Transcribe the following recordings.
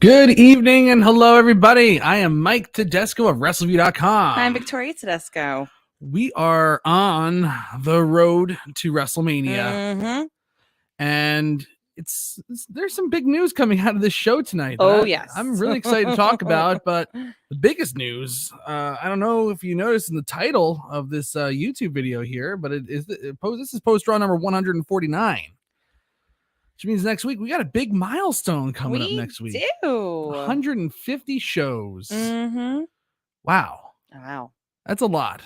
Good evening and hello, everybody. I am Mike Tedesco of Wrestleview.com. I'm Victoria Tedesco. We are on the road to WrestleMania. Mm-hmm. And there's some big news coming out of this show tonight. Yes. I'm really excited to talk about. But the biggest news, I don't know if you noticed in the title of this YouTube video here, but this is Post-Raw number 149. Which means next week we got a big milestone coming up next week. We do. 150 shows. Mm-hmm. Wow. Wow. That's a lot.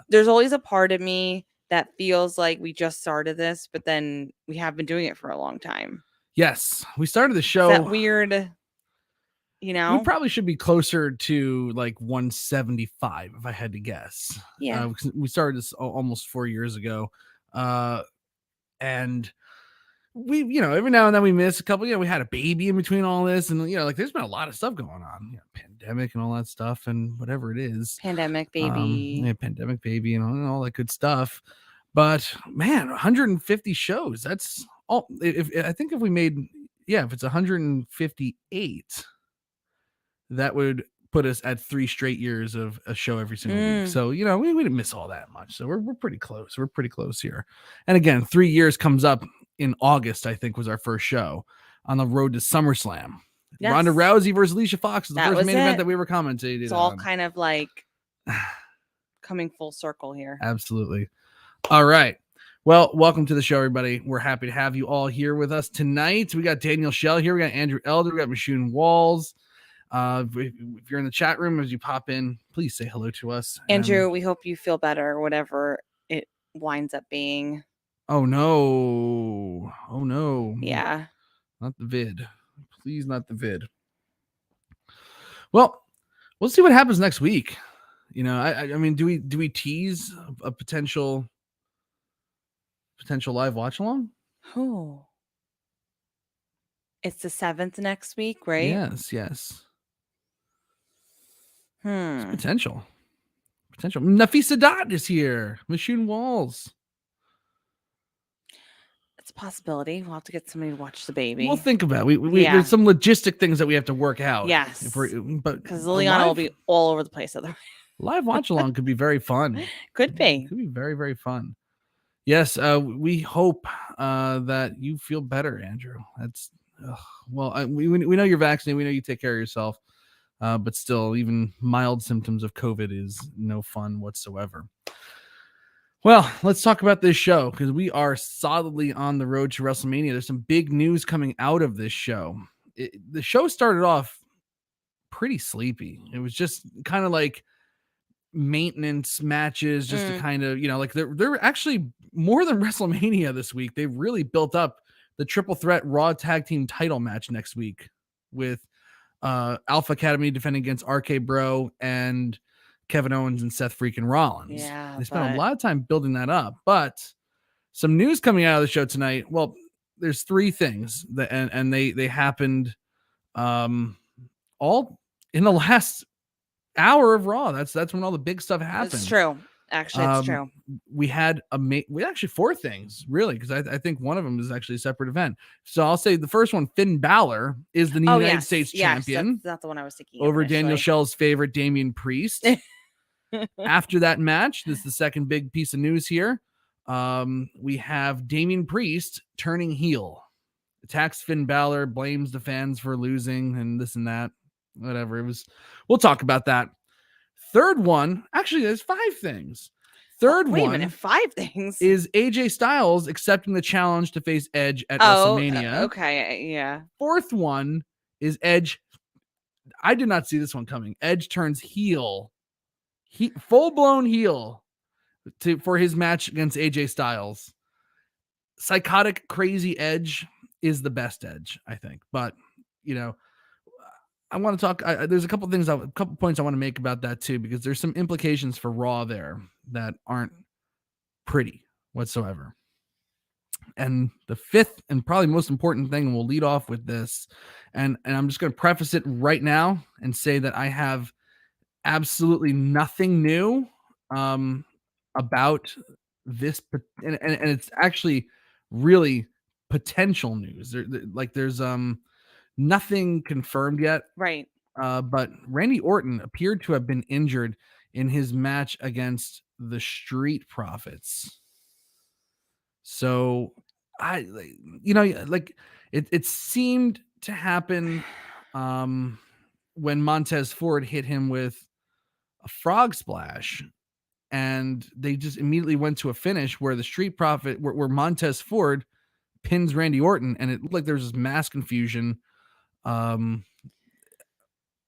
There's always a part of me that feels like we just started this, but then we have been doing it for a long time. Yes. We started the show. Is that weird? You know? We probably should be closer to like 175 if I had to guess. Yeah. We started this almost 4 years ago. And we, every now and then we miss a couple, we had a baby in between all this, and there's been a lot of stuff going on, pandemic and all that stuff, and whatever it is, pandemic baby, pandemic baby, and all that good stuff. But man, 150 shows, that's all. If we made, if it's 158, that would put us at 3 straight years of a show every single week. So, we didn't miss all that much. So we're pretty close. We're pretty close here. And again, 3 years comes up in August, I think, was our first show on the road to SummerSlam. Yes. Ronda Rousey versus Alicia Fox was the first main event that we were commentating. It's all kind of like coming full circle here. Absolutely. All right. Well, welcome to the show, everybody. We're happy to have you all here with us tonight. We got Daniel Schell here. We got Andrew Elder. We got Michonne Walls. If you're in the chat room, as you pop in, please say hello to us. Andrew, we hope you feel better, whatever it winds up being. Oh no. Yeah. Not the vid. Please, not the vid. Well, we'll see what happens next week. I mean, do we tease a potential live watch along? Oh. It's the 7th next week, right? Yes. It's potential. Nafisa Dot is here. Michonne Walls. It's a possibility. We'll have to get somebody to watch the baby. We'll think about it. There's some logistic things that we have to work out. Yes. Because Liliana will be all over the place otherwise. Live watch along could be very fun. Could be. It could be very, very fun. Yes, we hope that you feel better, Andrew. That's we know you're vaccinated. We know you take care of yourself. But still, even mild symptoms of COVID is no fun whatsoever. Well, let's talk about this show because we are solidly on the road to WrestleMania. There's some big news coming out of this show. The show started off pretty sleepy. It was just kind of like maintenance matches, just to kind of, they're actually more than WrestleMania this week. They really built up the triple threat Raw tag team title match next week with Alpha Academy defending against RK Bro and Kevin Owens and Seth freaking Rollins. Yeah, they spent a lot of time building that up. But some news coming out of the show tonight. Well, there's 3 things that and they happened all in the last hour of Raw. That's when all the big stuff happened. It's true. Actually, it's true. We had we actually 4 things, really, because I think one of them is actually a separate event. So I'll say the first one, Finn Balor is the new United States champion. That's not the one I was thinking over of Daniel Schell's favorite, Damian Priest. After that match, this is the second big piece of news here. We have Damian Priest turning heel, attacks Finn Balor, blames the fans for losing, and this and that. Whatever it was, we'll talk about that. Third one, actually, there's 5 things. Wait a minute, 5 things is AJ Styles accepting the challenge to face Edge at WrestleMania. Okay, yeah. Fourth one is Edge. I did not see this one coming. Edge turns heel, full-blown heel for his match against AJ Styles. Psychotic, crazy Edge is the best Edge, I think. But, I want to talk. There's a couple points I want to make about that too, because there's some implications for Raw there that aren't pretty whatsoever. And the 5th and probably most important thing, we'll lead off with this, and I'm just going to preface it right now and say that I have absolutely nothing new about this, and it's actually really potential news. There's Nothing confirmed yet. Right. But Randy Orton appeared to have been injured in his match against the Street Profits. So it seemed to happen when Montez Ford hit him with a frog splash, and they just immediately went to a finish where the Street Profit, where Montez Ford pins Randy Orton, and it looked like there was this mass confusion. Like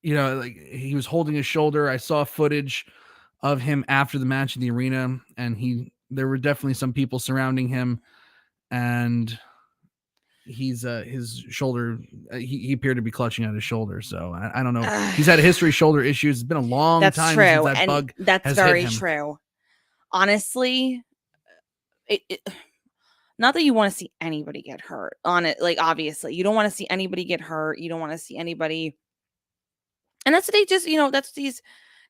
he was holding his shoulder. I saw footage of him after the match in the arena, and there were definitely some people surrounding him, and his shoulder, he appeared to be clutching at his shoulder. So I don't know. He's had a history of shoulder issues. It's been a long time since that bug has very hit him. true. Honestly, not that you want to see anybody get hurt on it. Like, obviously, you don't want to see anybody get hurt. You don't want to see anybody. And that's what they just, that's what these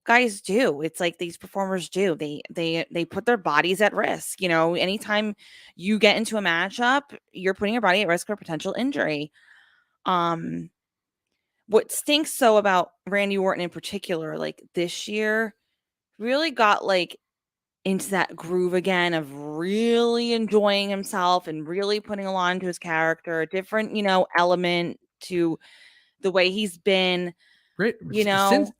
guys do. It's like these performers do. They put their bodies at risk. Anytime you get into a matchup, you're putting your body at risk for potential injury. What stinks so about Randy Orton in particular, like this year, really got like into that groove again of really enjoying himself and really putting a lot into his character, a different, element to the way he's been. Great. Since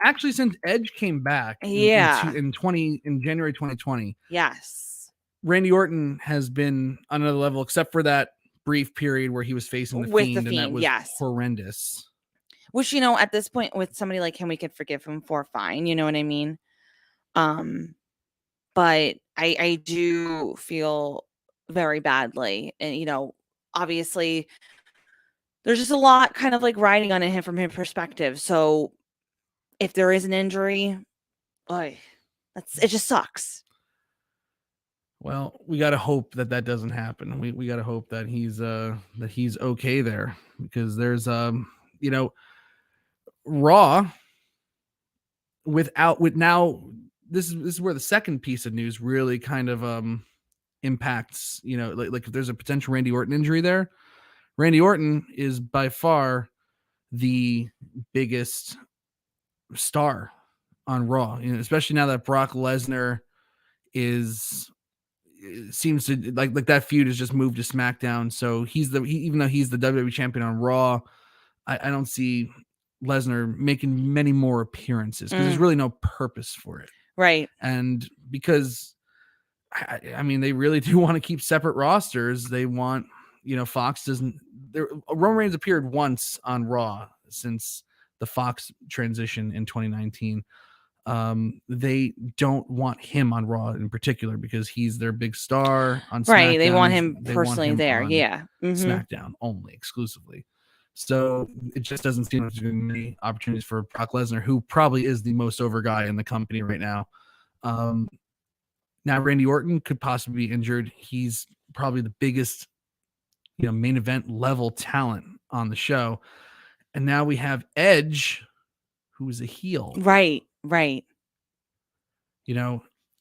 Edge came back in January 2020. Yes. Randy Orton has been on another level, except for that brief period where he was facing the Fiend, and that was horrendous. Which, at this point with somebody like him, we could forgive him for, fine. You know what I mean? But I do feel very badly. And, obviously there's just a lot kind of like riding on him from his perspective. So if there is an injury, it just sucks. Well, we got to hope that doesn't happen. We got to hope that he's okay there, because there's Raw this is where the second piece of news really kind of impacts, like if there's a potential Randy Orton injury there. Randy Orton is by far the biggest star on Raw, especially now that Brock Lesnar seems to like that feud has just moved to SmackDown. So even though he's the WWE champion on Raw, I don't see Lesnar making many more appearances because there's really no purpose for it. Right. And because I mean, they really do want to keep separate rosters. They want, Fox doesn't. Roman Reigns appeared once on Raw since the Fox transition in 2019. They don't want him on Raw in particular because he's their big star on SmackDown. Right. They want him personally there. Yeah. SmackDown only exclusively. So it just doesn't seem like there's many opportunities for Brock Lesnar, who probably is the most over guy in the company right now. Now Randy Orton could possibly be injured. He's probably the biggest, main event level talent on the show. And now we have Edge, who is a heel. Right.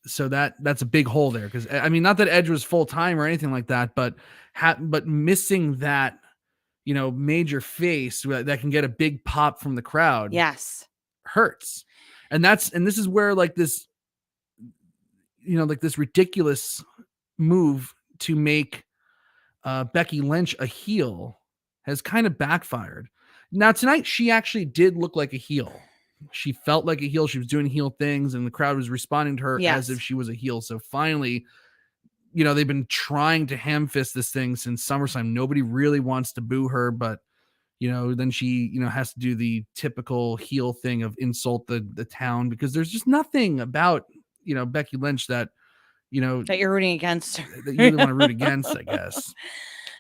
So that's a big hole there. Because I mean, not that Edge was full time or anything like that, but missing that, major face that can get a big pop from the crowd. Yes, hurts. And this is where like this, this ridiculous move to make Becky Lynch a heel has kind of backfired. Now tonight, she actually did look like a heel. She felt like a heel. She was doing heel things, and the crowd was responding to her as if she was a heel. So finally, they've been trying to ham fist this thing since SummerSlam. Nobody really wants to boo her, but then she, has to do the typical heel thing of insult the town, because there's just nothing about, Becky Lynch that, that you're rooting against her. that you really want to root against, I guess.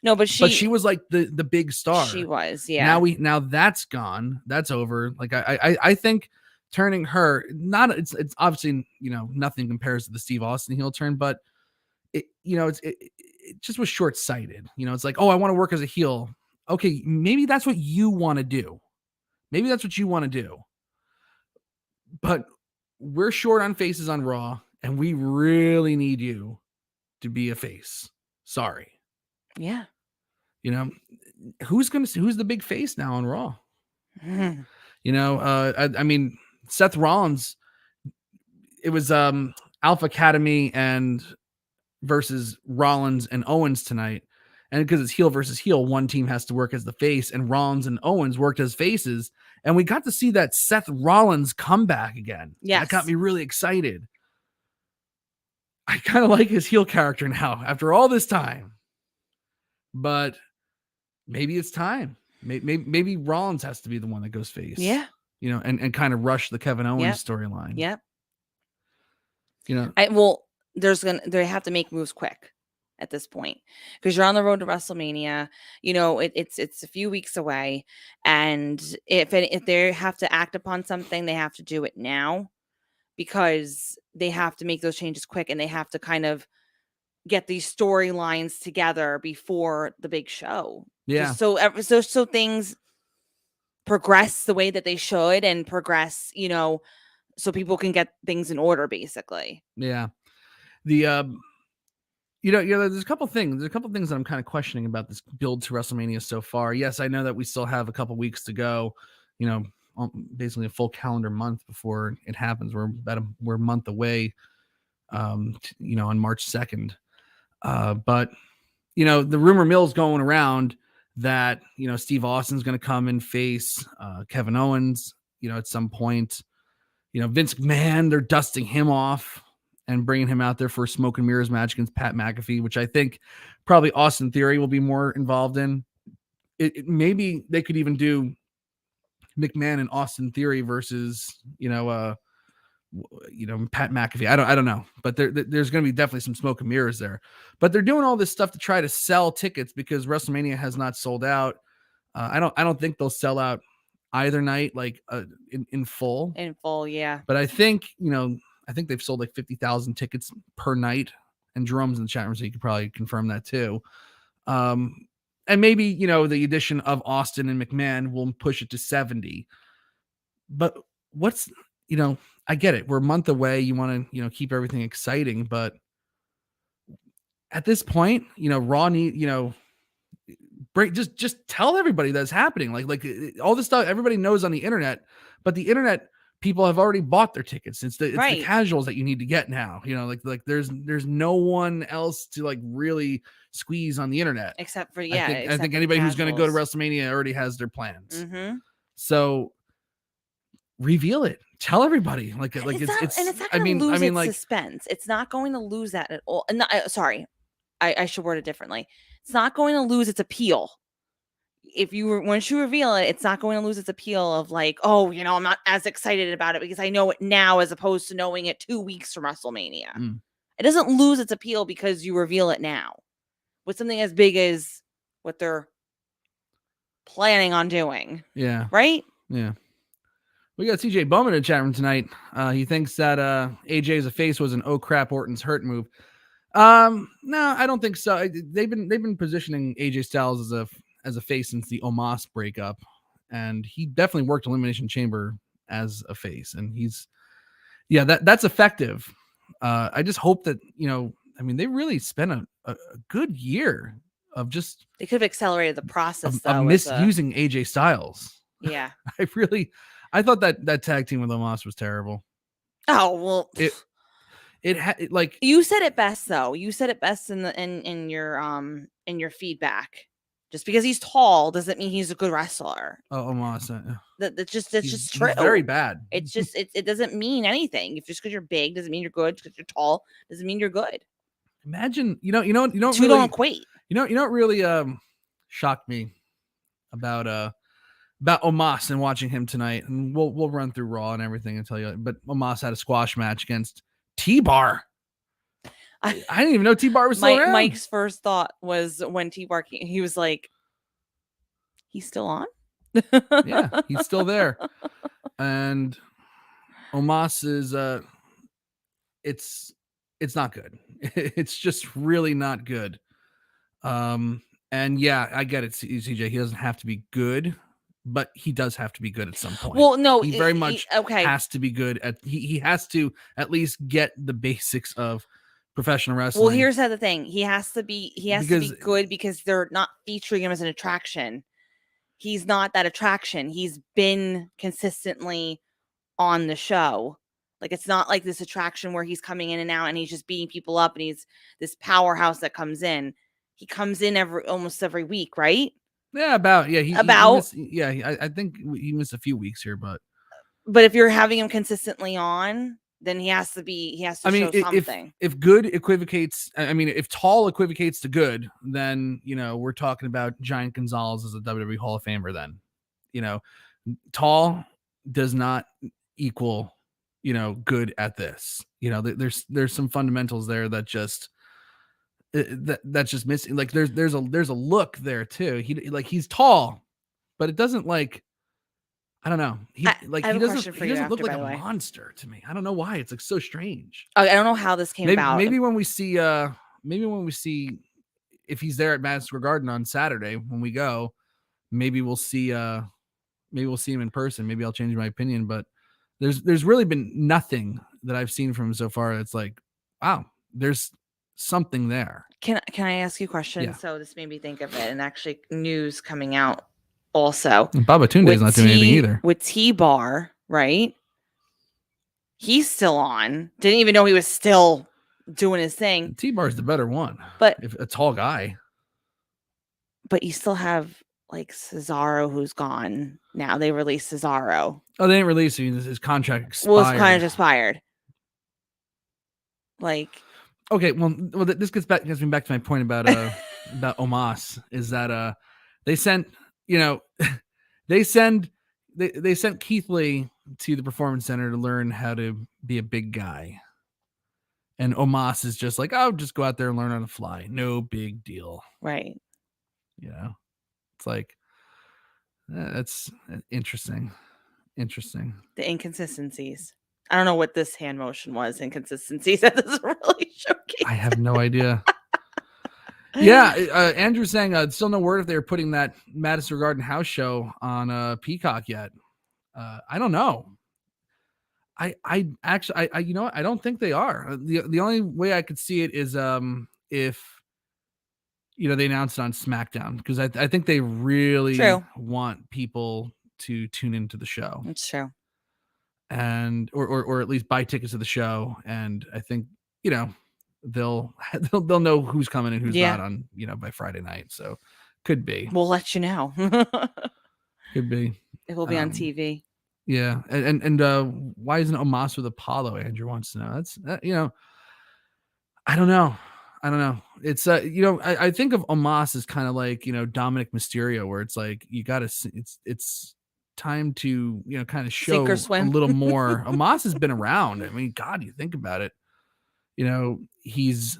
No, but she was like the big star. She was, yeah. Now that's gone. That's over. Like I think turning her, it's obviously, nothing compares to the Steve Austin heel turn, but it just was short-sighted. It's like, oh, I want to work as a heel. Okay, maybe that's what you want to do. But we're short on faces on Raw, and we really need you to be a face. Sorry. Yeah. who's the big face now on Raw? Mhm. You know, I mean, Seth Rollins, it was Alpha Academy and versus Rollins and Owens tonight. And because it's heel versus heel, one team has to work as the face, and Rollins and Owens worked as faces. And we got to see that Seth Rollins comeback again. Yes. That got me really excited. I kind of like his heel character now after all this time. But maybe it's time. Maybe Rollins has to be the one that goes face. Yeah. You know, and kind of rush the Kevin Owens Yep. storyline. Yep. You know, they have to make moves quick at this point because you're on the road to WrestleMania. You know, it's a few weeks away, and if they have to act upon something, they have to do it now because they have to make those changes quick, and they have to kind of get these storylines together before the big show. Yeah. Just so things progress the way that they should and progress, you know, so people can get things in order, basically. Yeah. The there's a couple things. There's a couple things that I'm kind of questioning about this build to WrestleMania so far. Yes, I know that we still have a couple weeks to go. You know, basically a full calendar month before it happens. We're a month away. You know, on March 2nd. But you know, the rumor mill's going around that, you know, Steve Austin's going to come and face Kevin Owens, you know, at some point. You know, Vince McMahon, they're dusting him off and bringing him out there for a smoke and mirrors match against Pat McAfee, which I think probably Austin Theory will be more involved in. Maybe they could even do McMahon and Austin Theory versus, Pat McAfee. I don't know, but there's going to be definitely some smoke and mirrors there. But they're doing all this stuff to try to sell tickets because WrestleMania has not sold out. I don't think they'll sell out either night, like in full. In full, yeah. But I think they've sold like 50,000 tickets per night. And Jerome's in the chat room, so you could probably confirm that too. And maybe, you know, the addition of Austin and McMahon will push it to 70. But I get it. We're a month away. You want to, keep everything exciting. But at this point, Raw just tell everybody that's happening. Like all this stuff, everybody knows on the internet, but the internet people have already bought their tickets. It's the casuals that you need to get now. Like there's no one else to like really squeeze on the internet. Except for, I think anybody who's going to go to WrestleMania already has their plans. Mm-hmm. So reveal it. Tell everybody. It's not going to lose its suspense. It's not going to lose that at all. Sorry, I should word it differently. It's not going to lose its appeal. Once you reveal it, it's not going to lose its appeal of like, oh, I'm not as excited about it because I know it now as opposed to knowing it 2 weeks from WrestleMania. It doesn't lose its appeal because you reveal it now with something as big as what they're planning on doing. Yeah. Right? Yeah. We got CJ Bowman in the chat room tonight. He thinks that AJ as a face was an oh crap Orton's hurt move. No, I don't think so. They've been positioning AJ Styles as a face since the Omos breakup, and he definitely worked Elimination Chamber as a face, and that's effective. I just hope that they really spent a good year of just they could have accelerated the process of misusing AJ Styles. Yeah, I thought that tag team with Omos was terrible. Oh well. It had like you said it best though. You said it best in your feedback. Just because he's tall doesn't mean he's a good wrestler. Oh, Omos. That's just true. He's very bad. It's just it doesn't mean anything. If just because you're big doesn't mean you're good. Because you're tall doesn't mean you're good. Imagine two don't equate. You know what really shocked me about Omos and watching him tonight, and we'll run through Raw and everything and tell you. But Omos had a squash match against T-Bar. I didn't even know T-Bar was still around. Mike's first thought was when T-Bar came, he was like, he's still on? Yeah, he's still there. And Omos is it's not good. It's just really not good. And yeah, I get it, CJ. He doesn't have to be good, but he does have to be good at some point. Well, no, he very much has to be good at he has to at least get the basics of professional wrestling. Well, here's the thing. He has to be good because they're not featuring him as an attraction. He's not that attraction. He's been consistently on the show. Like, it's not like this attraction where he's coming in and out and he's just beating people up and he's this powerhouse that comes in. He comes in almost every week, right? Yeah, about. Yeah, I think he missed a few weeks here, but if you're having him consistently on, then he has to show something. If good equivocates, if tall equivocates to good, then, we're talking about Giant Gonzalez as a WWE Hall of Famer. Then, tall does not equal, good at this. There's some fundamentals there that just that's just missing. Like there's a look there too. He's tall, but it doesn't like. I don't know. He doesn't look like a monster to me. I don't know why. It's like so strange. I don't know how this came about. Maybe when we see if he's there at Madison Square Garden on Saturday when we go, maybe we'll see him in person. Maybe I'll change my opinion. But there's really been nothing that I've seen from him so far that's like, wow, there's something there. Can I ask you a question? Yeah. So this made me think of it, and actually news coming out. Also, Baba Tunde's not doing anything either. With T-Bar, right? He's still on. Didn't even know he was still doing his thing. T-Bar's the better one. But if a tall guy. But you still have like Cesaro, who's gone now. They released Cesaro. Oh, they didn't release him. His contract expired. Well, his contract expired. Like. Okay, well, this gets me back to my point about about Omos, is that they sent. They sent Keith Lee to the Performance Center to learn how to be a big guy. And Omos is just like, oh, just go out there and learn on the fly. No big deal. Right. It's like, that's interesting. Interesting. The inconsistencies. I don't know what this hand motion was. Inconsistencies. That doesn't really showcase. I have no idea. Yeah, Andrew's saying still no word if they're putting that Madison Square Garden house show on Peacock yet. I don't know. I actually I don't think they are. The only way I could see it is if they announce it on SmackDown, because I think they really want people to tune into the show. It's true. And or at least buy tickets to the show, and I think they'll know who's coming and who's not on by Friday night. So could be. We'll let you know. Could be. It will be on TV. Yeah, and why isn't Omos with Apollo? Andrew wants to know. That's I don't know. It's I think of Omos as kind of like Dominic Mysterio, where it's like you got to it's time to kind of show a little more. Omos has been around. I mean, God, you think about it. He's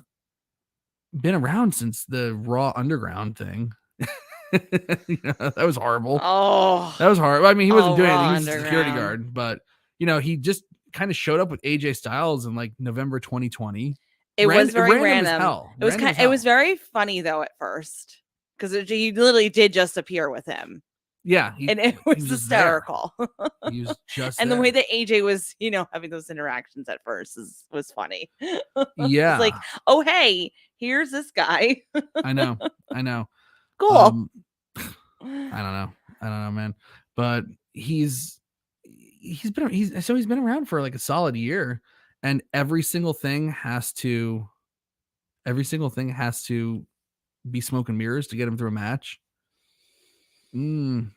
been around since the Raw Underground thing. That was horrible. Oh, that was horrible. I mean, he wasn't doing anything. He was a security guard, but he just kind of showed up with AJ Styles in like November 2020. It was very random. As hell. It was very funny though at first, because he literally did just appear with him. Yeah, and it was hysterical. He was just and the way that AJ was, having those interactions at first was funny. Yeah, it's like, oh hey, here's this guy. I know. Cool. I don't know, man. But he's been around for like a solid year, and every single thing has to be smoke and mirrors to get him through a match. And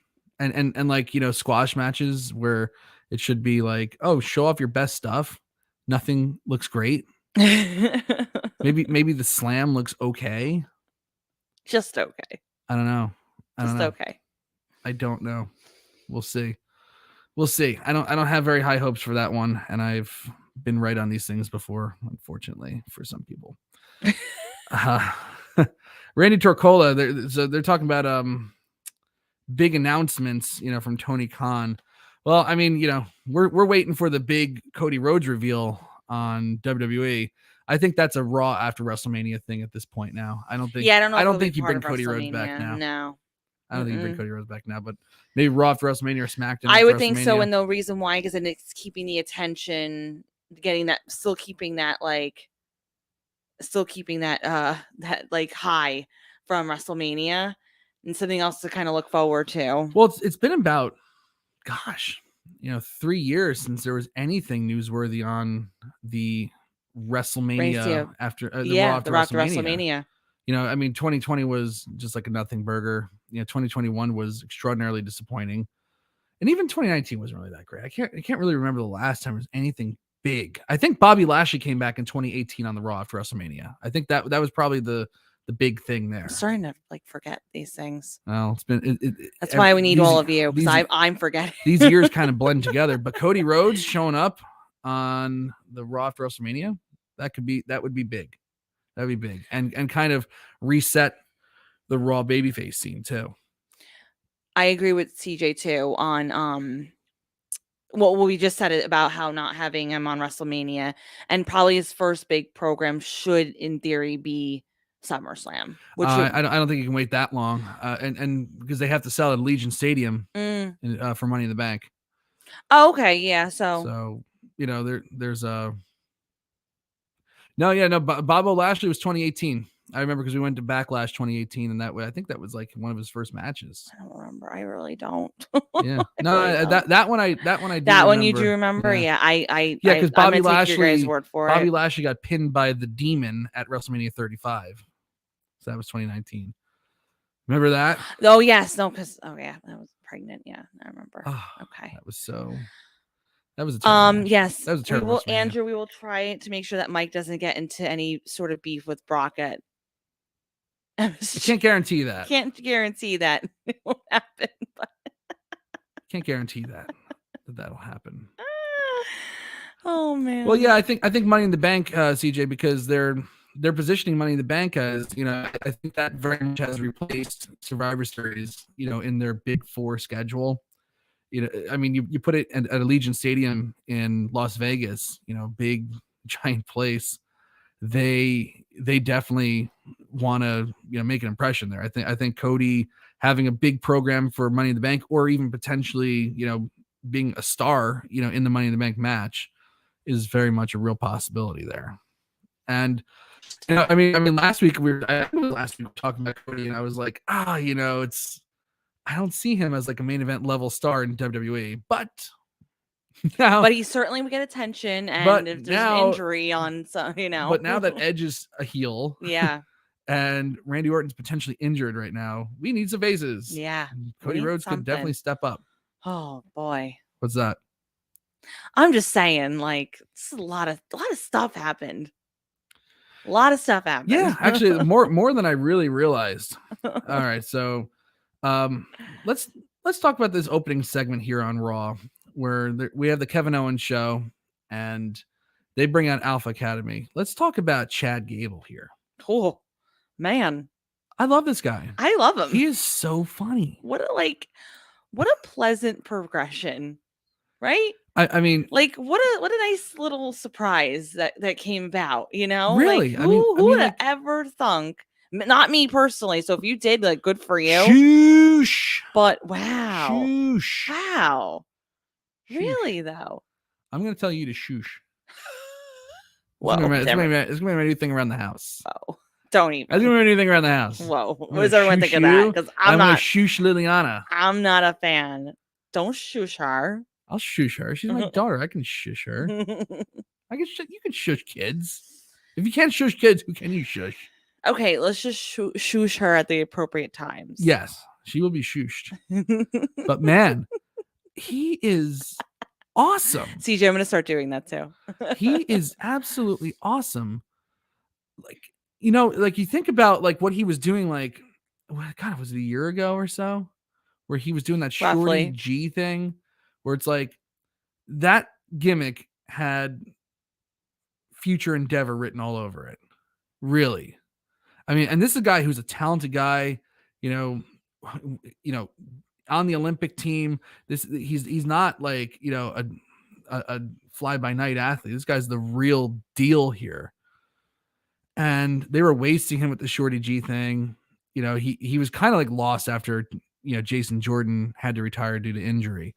like squash matches where it should be like, oh, show off your best stuff. Nothing looks great. maybe the slam looks okay. Just okay. I don't know. Okay. I don't know. We'll see. I don't have very high hopes for that one, and I've been right on these things before, unfortunately, for some people. Randy Torcola, they're talking about big announcements, from Tony Khan. Well, I mean, we're waiting for the big Cody Rhodes reveal on WWE. I think that's a Raw after WrestleMania thing at this point now. I don't think. Yeah, I don't think you bring Cody Rhodes back now. No, I don't think you bring Cody Rhodes back now. But maybe Raw after WrestleMania or SmackDown. I would think so, and the reason why, because then it's keeping the attention, still keeping that like still keeping that that like high from WrestleMania and something else to kind of look forward to. Well, it's been about, gosh, 3 years since there was anything newsworthy on the WrestleMania after the Raw after the Raw after WrestleMania. WrestleMania. I mean, 2020 was just like a nothing burger. 2021 was extraordinarily disappointing, and even 2019 wasn't really that great. I can't really remember the last time there was anything big. I think Bobby Lashley came back in 2018 on the Raw after WrestleMania. I think that was probably the big thing there. I'm starting to like forget these things. Well, it's been that's why we need all of you, because I'm forgetting. These years kind of blend together. But Cody Rhodes showing up on the Raw after WrestleMania, that would be big. That'd be big, and kind of reset the Raw babyface scene too. I agree with CJ too on well, we just said it about how not having him on WrestleMania, and probably his first big program should, in theory, be SummerSlam. Which I don't think you can wait that long, and because they have to sell at Allegiant Stadium for Money in the Bank. Oh, okay, yeah. So there's a Bobo Lashley was 2018. I remember because we went to Backlash 2018, and I think that was like one of his first matches. I don't remember. I really don't. Yeah, no, really that one I do. That remember. One you do remember? Yeah, because Bobby Lashley. Take your guys' word for Bobby Lashley got pinned by the Demon at WrestleMania 35, so that was 2019. Remember that? Oh yes, no, because I was pregnant. Yeah, I remember. Okay, that was a terrible match. Yes, that was a terrible. Andrew, we will try to make sure that Mike doesn't get into any sort of beef with Brock at. I can't guarantee that. Can't guarantee that it won't happen. But can't guarantee that'll happen. Oh man. Well, yeah, I think Money in the Bank, CJ, because they're positioning Money in the Bank as I think that very much has replaced Survivor Series, in their Big Four schedule. I mean, you put it at Allegiant Stadium in Las Vegas, big giant place. They definitely want to make an impression there. I think Cody having a big program for Money in the Bank, or even potentially being a star in the Money in the Bank match, is very much a real possibility there. And I mean last week we were talking about Cody, and I was like, I don't see him as like a main event level star in WWE, but he certainly would get attention, and if there's an injury on some, But now that Edge is a heel, yeah, and Randy Orton's potentially injured right now, we need some faces. Yeah, Cody Rhodes could definitely step up. Oh boy, what's that? I'm just saying, like, a lot of stuff happened. A lot of stuff happened. Yeah, actually, more than I really realized. All right, so let's talk about this opening segment here on Raw, where we have the Kevin Owens show, and they bring out Alpha Academy. Let's talk about Chad Gable here. Oh, man. I love this guy. I love him. He is so funny. What a pleasant progression, right? I mean, like, what a nice little surprise that came about, Really? Like, who would have ever thunk? Not me personally. So if you did, like, good for you. Shoosh. But wow. Shoosh. Wow. Shoosh. Really, though? I'm going to tell you to shoosh. Whoa. It's going to be my new thing around the house. Oh, don't even. It's going to be anything around the house. Whoa. What does everyone think of that? Because I'm not. going to shoosh Liliana. I'm not a fan. Don't shoosh her. I'll shush her. She's my daughter. I can shush her. You can shush kids. If you can't shush kids, who can you shush? Okay, let's just shush her at the appropriate times. Yes, she will be shushed. But man, he is awesome. CJ, I'm going to start doing that too. He is absolutely awesome. Like, like you think about like what he was doing, like, God, was it a year ago or so? Where he was doing that Shorty G thing. Where it's like that gimmick had future endeavor written all over it. Really. I mean, and this is a guy who's a talented guy, on the Olympic team. He's not like, a fly by night athlete. This guy's the real deal here. And they were wasting him with the Shorty G thing. He was kind of like lost after, Jason Jordan had to retire due to injury.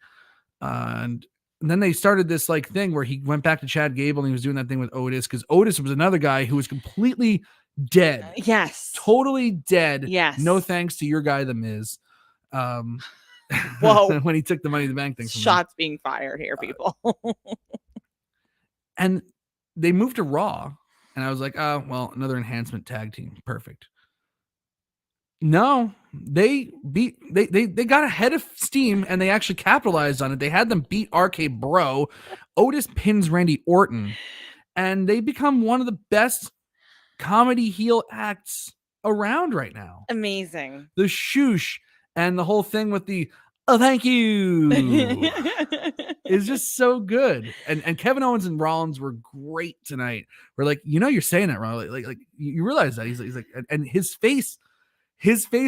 And then they started this like thing where he went back to Chad Gable and he was doing that thing with Otis, because Otis was another guy who was completely dead. Yes. Totally dead. Yes. No thanks to your guy, The Miz. Whoa. When he took the Money in the Bank thing. Shots being fired here, people. And they moved to Raw. And I was like, oh, well, another enhancement tag team. Perfect. No, they got ahead of steam and they actually capitalized on it. They had them beat RK Bro. Otis pins Randy Orton. And they become one of the best comedy heel acts around right now. Amazing. The shoosh and the whole thing with the thank you is just so good. And Kevin Owens and Rollins were great tonight. We're like, you're saying that wrong. Like you realize that he's like, and his face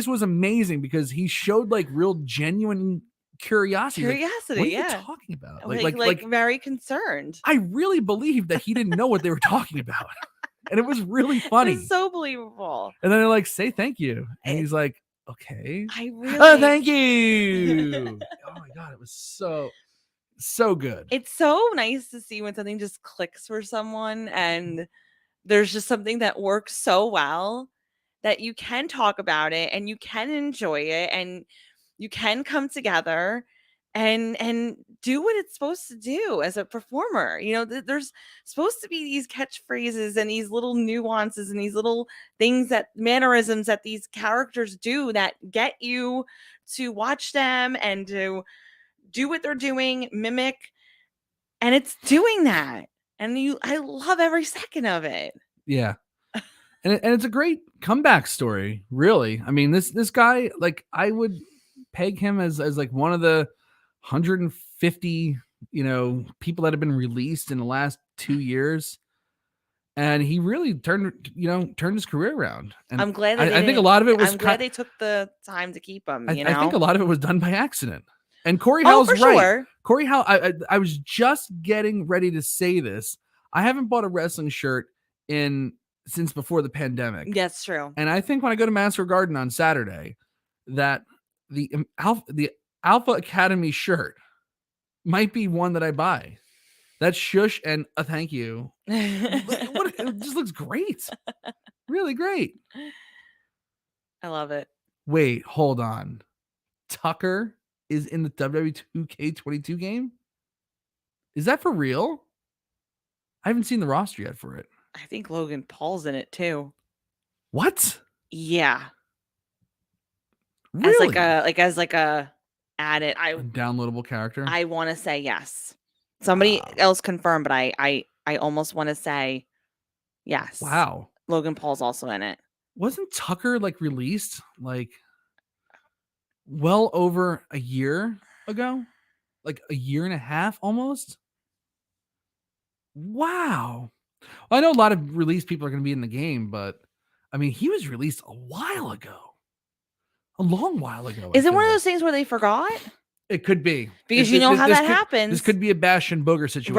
was amazing because he showed like real genuine curiosity. Like, what are you talking about? Like very concerned. I really believed that he didn't know what they were talking about. And it was really funny. It's so believable. And then they're like, say thank you. And he's like, okay. I really thank you. Oh my God. It was so good. It's so nice to see when something just clicks for someone and there's just something that works so well that you can talk about it and you can enjoy it and you can come together and do what it's supposed to do as a performer. There's supposed to be these catchphrases and these little nuances and these little things, that mannerisms that these characters do that get you to watch them and to do what they're doing, mimic, and it's doing that. And I love every second of it. Yeah. And it's a great comeback story, really. I mean, this guy, like, I would peg him as like one of the 150, people that have been released in the last 2 years. And he really turned his career around. And I'm glad I think a lot of it was I'm glad they took the time to keep him. I think a lot of it was done by accident. And Corey Hell's right. Sure. Corey Hell, I was just getting ready to say this. I haven't bought a wrestling shirt since before the pandemic. That's true. And I think when I go to Master Garden on Saturday, that the Alpha Academy shirt might be one that I buy. That shush and a thank you. It just looks great. Really great. I love it. Wait, hold on. Tucker is in the WWE 2K22 game? Is that for real? I haven't seen the roster yet for it. I think Logan Paul's in it too. What? Yeah. Really? As a added a downloadable character. I want to say yes. Somebody else confirmed, but I almost want to say yes. Wow. Logan Paul's also in it. Wasn't Tucker like released like well over a year ago? Like a year and a half almost? Wow. Well, I know a lot of released people are going to be in the game, but I mean, he was released a while ago. A long while ago. Is it one of those things where they forgot? It could be. Because how that happens. This could be a Bash and Booger situation.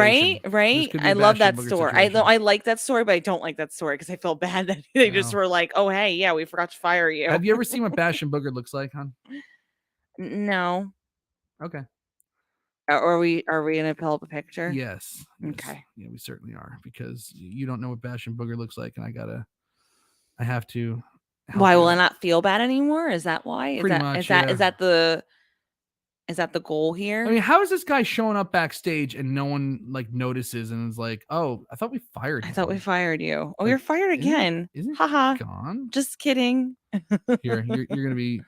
Right. I love that story. I like that story, but I don't like that story because I feel bad that they just were like, oh, hey, yeah, we forgot to fire you. Have you ever seen what Bash and Booger looks like, hon? No. Okay. Are we going to pull up a picture? Yes. Okay. Yeah, we certainly are, because you don't know what Bash and Booger looks like, and I have to. Why will I not feel bad anymore? Is that why? Is that the goal here? I mean, how is this guy showing up backstage and no one like notices and is like, "Oh, I thought we fired you." I thought we fired you. Oh, you're fired again. Isn't Haha. Gone? Just kidding. Here, you're gonna be.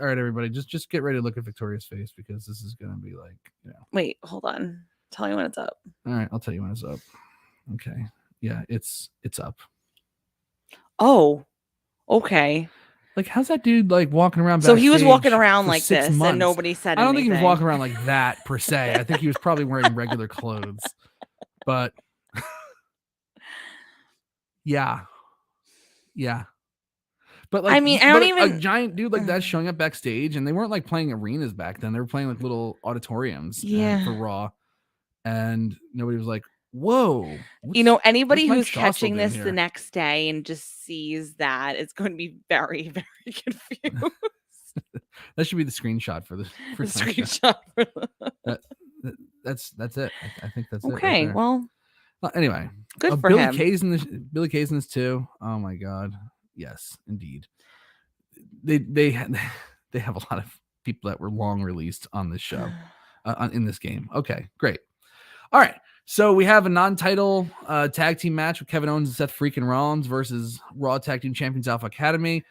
All right, everybody, just get ready to look at Victoria's face, because this is gonna be like, Wait, hold on. Tell me when it's up. All right, I'll tell you when it's up. Okay. Yeah, it's up. Oh, okay. Like, how's that dude like walking around? So he was walking around like this, and nobody said anything. I don't think he was walking around like that per se. I think he was probably wearing regular clothes. But yeah. But like, I mean, I don't even a giant dude like that showing up backstage, and they weren't like playing arenas back then. They were playing like little auditoriums for Raw, and nobody was like, "Whoa!" Anybody who's catching this the next day and just sees that, it's going to be very, very confused. That should be the screenshot for the screenshot. That that's it. I think that's it. Okay, Right well, anyway, good for Billy him. Kay's in this. Billy Kay's in this too. Oh my god, yes, indeed. They have a lot of people that were long released on this show, in this game. Okay, great. All right, so we have a non-title tag team match with Kevin Owens and Seth freaking Rollins versus Raw Tag Team Champions Alpha Academy.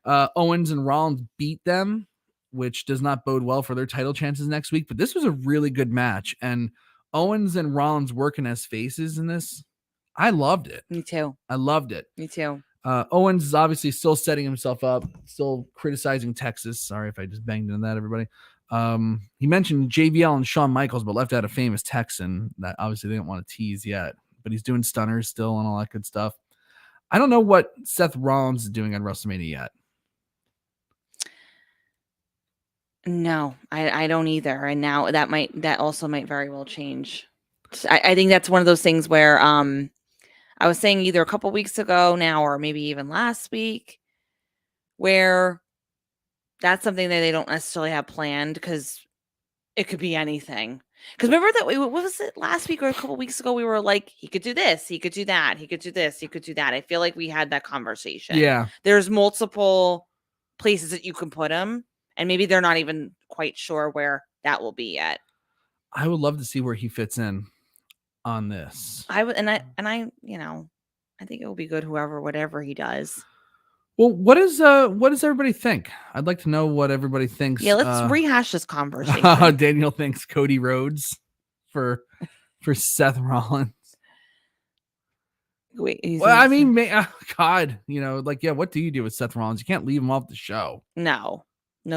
Owens and Rollins beat them, which does not bode well for their title chances next week. But this was a really good match, and Owens and Rollins working as faces in this, I loved it. Me too. I loved it. Me too. Owens is obviously still setting himself up, still criticizing Texas. Sorry if I just banged into that, everybody. He mentioned JBL and Shawn Michaels, but left out a famous Texan that obviously they didn't want to tease yet. But he's doing stunners still and all that good stuff. I don't know what Seth Rollins is doing on WrestleMania yet. No, I don't either. And now that also might very well change. I think that's one of those things where I was saying either a couple weeks ago now or maybe even last week, where that's something that they don't necessarily have planned because it could be anything. Because remember that what was it last week or a couple weeks ago? We were like, he could do this, he could do that, he could do this, he could do that. I feel like we had that conversation. Yeah. There's multiple places that you can put him, and maybe they're not even quite sure where that will be yet. I would love to see where he fits in on this. I you know, I think it will be good whatever he does. Well, what does everybody think? I'd like to know what everybody thinks. Yeah, let's rehash this conversation. Daniel thinks Cody Rhodes for Seth Rollins. Wait, well, I mean, God, you know, like, yeah, what do you do with Seth Rollins? You can't leave him off the show. No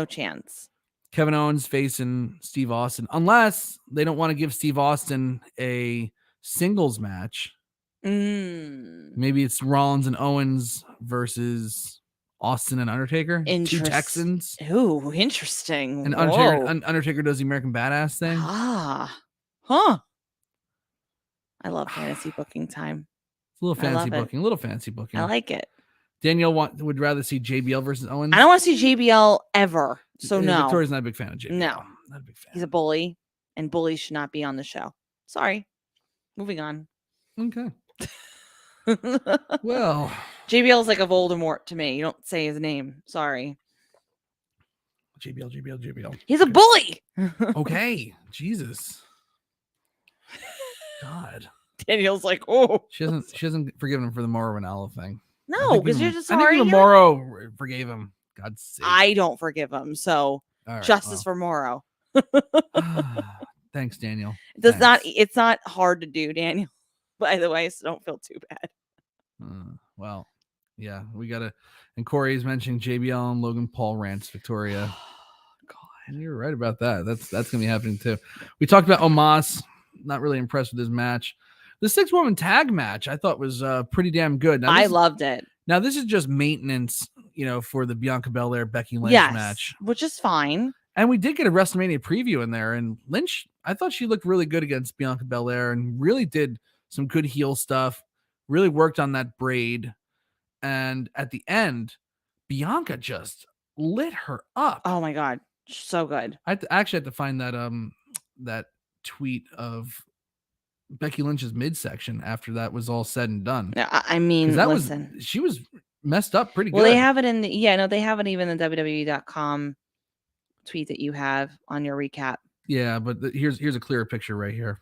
chance. Kevin Owens facing Steve Austin, unless they don't want to give Steve Austin a singles match. Maybe it's Rollins and Owens versus Austin and Undertaker. Two Texans. Ooh, interesting. And Undertaker does the American Badass thing. I love fantasy booking time. It's a little fancy booking. I like it. Danielle would rather see JBL versus Owens. I don't want to see JBL ever. So no. Victoria's not a big fan of JBL. No. Not a big fan. He's a bully, and bullies should not be on the show. Sorry. Moving on. Okay. Well, JBL is like a Voldemort to me. You don't say his name. Sorry. JBL. He's a bully. Okay. Jesus. God. Daniel's like, oh. She hasn't forgiven him for the Mauro Ranallo thing. No, because you're just sorry. I think even Mauro forgave him. God's sake. I don't forgive him. So right, justice for Mauro. Thanks, Daniel. It's not hard to do, Daniel. By the way, so don't feel too bad. Well, yeah, we gotta. And Corey's mentioning JBL and Logan Paul rants Victoria. God, you're right about that. That's gonna be happening too. We talked about Omos. Not really impressed with his match. The 6-woman tag match I thought was pretty damn good. Now, I loved it. Now this is just maintenance, for the Bianca Belair Becky Lynch match, which is fine. And we did get a WrestleMania preview in there, and Lynch, I thought she looked really good against Bianca Belair and really did some good heel stuff, really worked on that braid. And at the end, Bianca just lit her up. Oh my God. So good. I actually had to find that tweet of Becky Lynch's midsection after that was all said and done. I mean, she was messed up pretty good. Well, they have it in they have it even in the WWE.com tweet that you have on your recap. Yeah, but here's a clearer picture right here.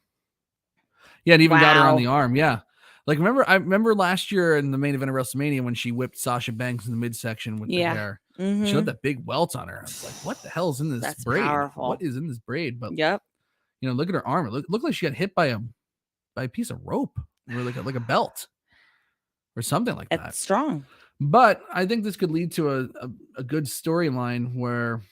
Yeah, it even got her on the arm. Yeah. Like, I remember last year in the main event of WrestleMania when she whipped Sasha Banks in the midsection with the hair. Mm-hmm. She had that big welt on her. I was like, what the hell is in this braid? Powerful. What is in this braid? But yep. Look at her arm. It looked like she got hit by a piece of rope or like a belt or something like that. It's strong. But I think this could lead to a good storyline where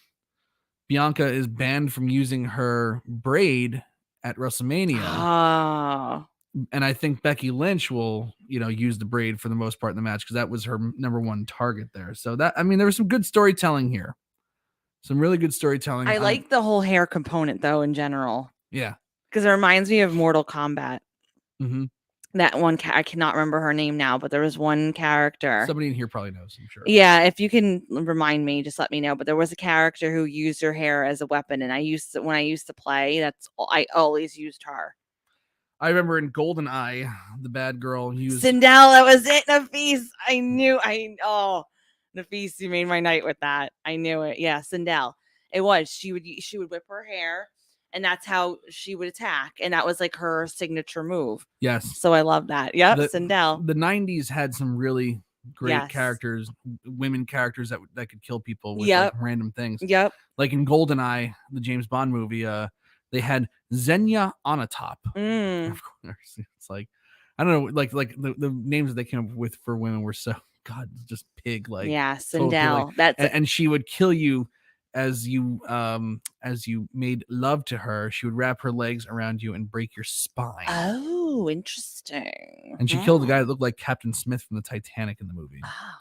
Bianca is banned from using her braid at WrestleMania. And I think Becky Lynch will, use the braid for the most part in the match because that was her number one target there. So there was some good storytelling here. Some really good storytelling. I like the whole hair component though in general. Yeah. Because it reminds me of Mortal Kombat. Mm-hmm. That one, I cannot remember her name now, but there was one character. Somebody in here probably knows, I'm sure. Yeah, if you can remind me, just let me know. But there was a character who used her hair as a weapon, and when I used to play, I always used her. I remember in GoldenEye, the bad girl used Sindel. That was it, Nafis. Nafis, you made my night with that. I knew it. Yeah, Sindel. It was. She would whip her hair, and that's how she would attack, and that was like her signature move. Yes. So I love that. Yep, Sindel. The 90s had some really great characters, women characters that could kill people with like random things. Yep. Like in GoldenEye, the James Bond movie, they had Xenia Onatopp. Of course. It's like, I don't know, like the names that they came up with for women were so just pig like. Yeah, Sindel. Like, and she would kill you as you made love to her. She would wrap her legs around you and break your spine. Oh, interesting. And she killed the guy that looked like Captain Smith from the Titanic in the movie. Oh,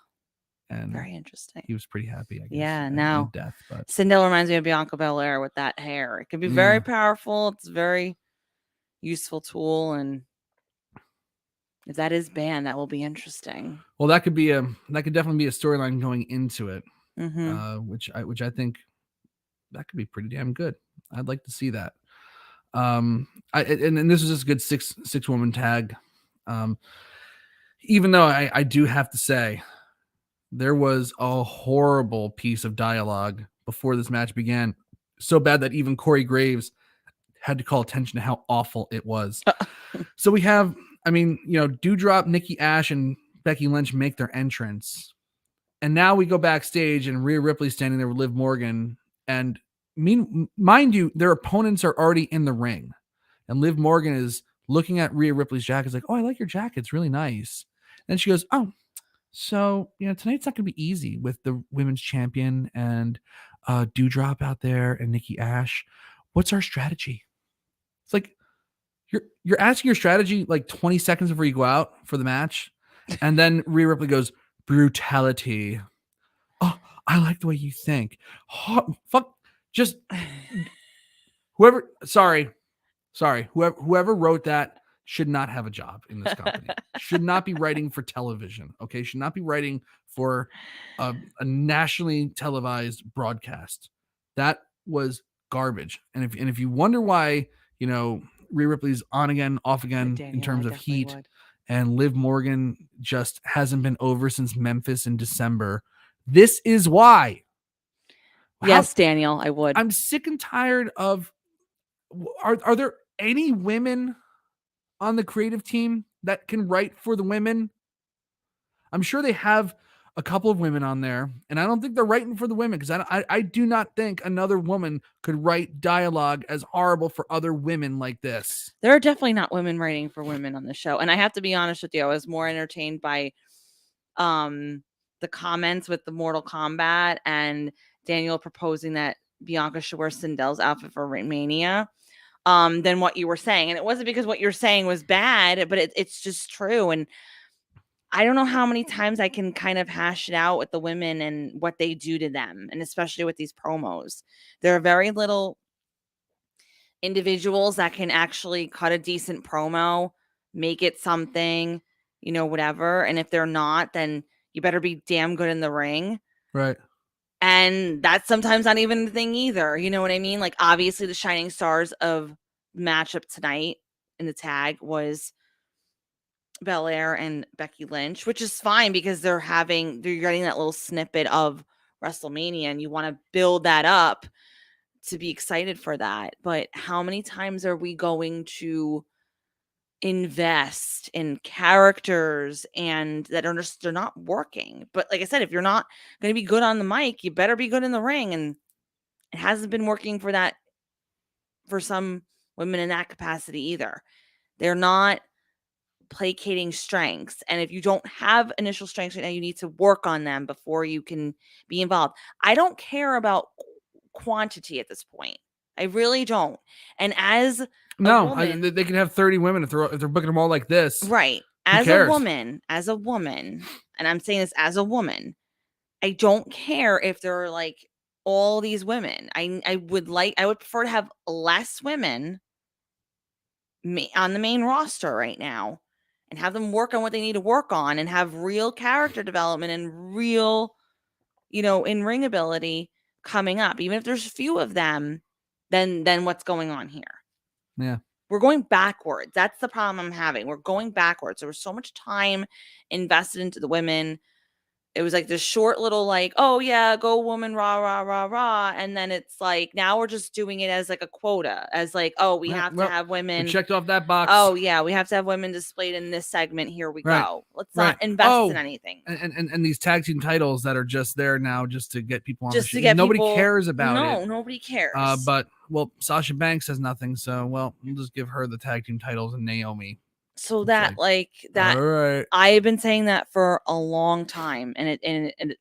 and very interesting. He was pretty happy, I guess. Yeah, now death, but Sindel reminds me of Bianca Belair with that hair. It can be very powerful. It's a very useful tool, and if that is banned, that will be interesting. Well, that could definitely be a storyline going into it. Which I think that could be pretty damn good. I'd like to see that. And this is just a good six woman tag. Even though I do have to say there was a horrible piece of dialogue before this match began. So bad that even Corey Graves had to call attention to how awful it was. So we have, Doudrop, Nikki Ash, and Becky Lynch make their entrance. And now we go backstage and Rhea Ripley standing there with Liv Morgan. And mind you, their opponents are already in the ring. And Liv Morgan is looking at Rhea Ripley's jacket. It's like, oh, I like your jacket. It's really nice. And she goes, oh, so, tonight's not going to be easy with the women's champion and Doudrop out there and Nikki Ash. What's our strategy? It's like, you're asking your strategy like 20 seconds before you go out for the match. And then Rhea Ripley goes, brutality. Oh, I like the way you think. Oh, fuck. Just whoever wrote that should not have a job in this company. Should not be writing for television. Okay. Should not be writing for a nationally televised broadcast. That was garbage. And if you wonder why, Rhea Ripley's on again, off again in terms of heat, and Liv Morgan just hasn't been over since Memphis in December. This is why. Yes, Daniel, I would. I'm sick and tired of. Are there any women on the creative team that can write for the women? I'm sure they have a couple of women on there, and I don't think they're writing for the women because I do not think another woman could write dialogue as horrible for other women like this. There are definitely not women writing for women on the show, and I have to be honest with you, I was more entertained by the comments with the Mortal Kombat and Daniel proposing that Bianca should wear Sindel's outfit for Mania than what you were saying. And it wasn't because what you're saying was bad, but it's just true. And I don't know how many times I can kind of hash it out with the women and what they do to them, and especially with these promos. There are very little individuals that can actually cut a decent promo, make it something, whatever. And if they're not, then you better be damn good in the ring. Right. And that's sometimes not even the thing either. You know what I mean? Like, obviously the shining stars of matchup tonight in the tag was Belair and Becky Lynch, which is fine because they're getting that little snippet of WrestleMania and you want to build that up to be excited for that. But how many times are we going to invest in characters and that are just, they're not working? But like I said, if you're not going to be good on the mic, you better be good in the ring. And it hasn't been working for that, for some women in that capacity either. They're not placating strengths. And if you don't have initial strengths right now, you need to work on them before you can be involved. I don't care about quantity at this point. I really don't. And as they can have 30 women if they're booking them all like this. Right. As a woman, and I'm saying this as a woman, I don't care if there are like all these women. I would prefer to have less women on the main roster right now and have them work on what they need to work on and have real character development and real, in-ring ability coming up. Even if there's few of them, then what's going on here? Yeah. We're going backwards. That's the problem I'm having. We're going backwards. There was so much time invested into the women. It was like this short little like, oh yeah, go woman, rah, rah, rah, rah. And then it's like, now we're just doing it as like a quota, as like, oh, we have to have women. We checked off that box. Oh yeah, we have to have women displayed in this segment. Here we go. Let's not invest in anything. And these tag team titles that are just there now just to get people on the show. Nobody cares about it. No, nobody cares. But Sasha Banks has nothing, so we'll just give her the tag team titles and Naomi. So that that all right. I have been saying that for a long time, and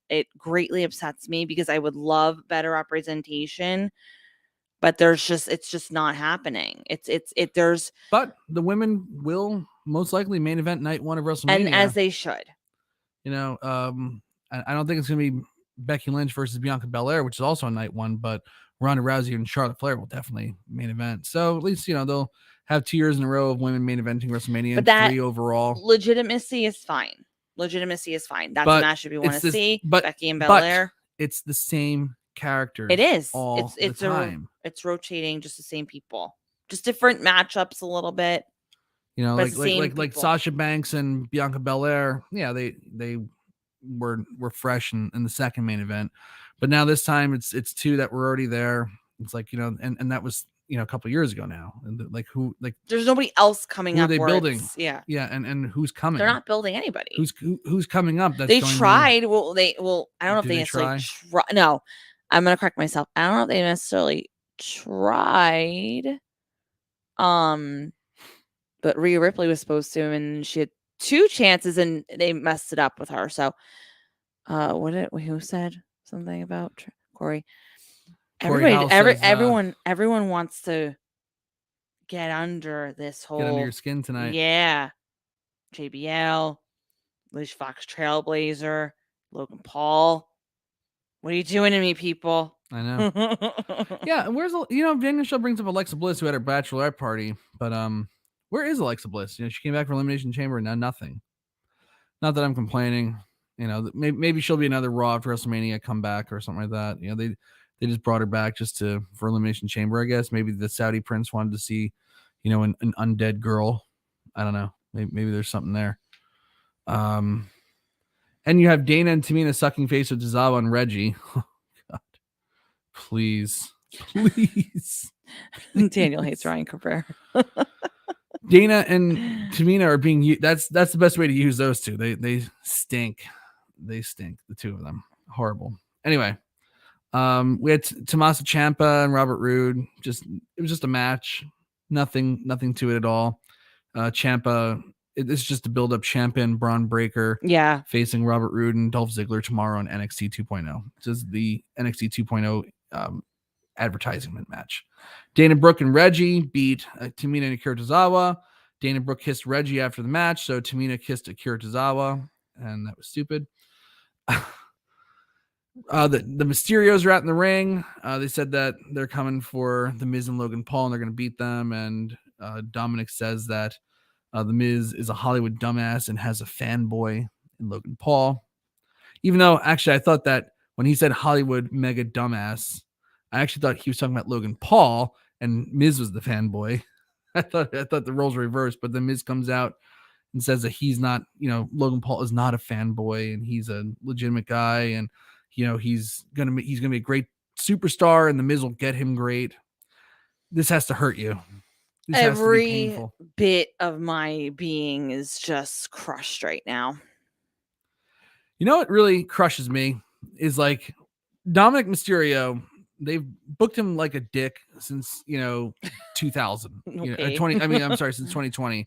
it greatly upsets me because I would love better representation, but it's just not happening. But the women will most likely main event night 1 of WrestleMania, and as they should. I don't think it's gonna be Becky Lynch versus Bianca Belair, which is also on night 1, but Ronda Rousey and Charlotte Flair will definitely main event. So at least they'll have 2 years in a row of women main eventing WrestleMania, but that 3 overall. Legitimacy is fine. That's a match that we want to see. Becky and Belair. It's the same characters. It is. All the time. It's rotating, just the same people, just different matchups a little bit. Like Sasha Banks and Bianca Belair. Yeah, they were fresh in the second main event, but now this time it's 2 that were already there. It's like and that was a couple years ago now. And there's nobody else coming up. Who are they building? Yeah, and who's coming? They're not building anybody. Who's coming up? They tried. I don't know if they necessarily try. No, I'm gonna correct myself. I don't know if they necessarily tried. But Rhea Ripley was supposed to, and she had 2 chances, and they messed it up with her. So, who said something about Corey? Everyone wants to get under this whole. Get under your skin tonight. Yeah, JBL, Alicia Fox, Trailblazer, Logan Paul. What are you doing to me, people? I know. Yeah, where's Daniel Show brings up Alexa Bliss, who had her bachelorette party, but where is Alexa Bliss? She came back from Elimination Chamber and now nothing. Not that I'm complaining. Maybe she'll be another Raw after WrestleMania comeback or something like that. They just brought her back just for Elimination Chamber, I guess. Maybe the Saudi prince wanted to see, an undead girl. I don't know. Maybe there's something there. And you have Dana and Tamina sucking face with Tozawa and Reggie. Oh, God. Please. Daniel hates Ryan Cabrera. Dana and Tamina are being used. That's the best way to use those 2. They stink. They stink. The 2 of them. Horrible. Anyway, we had Tommaso Ciampa and Robert Roode. It was just a match. Nothing to it at all. Ciampa, it's just to build up champion Braun Breaker. Yeah. Facing Robert Roode and Dolph Ziggler tomorrow on NXT 2.0. This is the NXT 2.0 advertisement match. Dana Brooke and Reggie beat Tamina and Akira Tozawa. Dana Brooke kissed Reggie after the match, so Tamina kissed Akira Tozawa, and that was stupid. The Mysterios are out in the ring. They said that they're coming for The Miz and Logan Paul, and they're going to beat them. And Dominic says that The Miz is a Hollywood dumbass and has a fanboy in Logan Paul. Even though, actually, I thought that when he said Hollywood mega dumbass, I actually thought he was talking about Logan Paul and Miz was the fanboy. I thought the roles were reversed, but then Miz comes out and says that he's not, Logan Paul is not a fanboy and he's a legitimate guy, and he's gonna be a great superstar, and the Miz will get him great. This has to hurt you. This Every bit of my being is just crushed right now. What really crushes me is like Dominic Mysterio. They've booked him like a dick since 2000. Okay. Since 2020.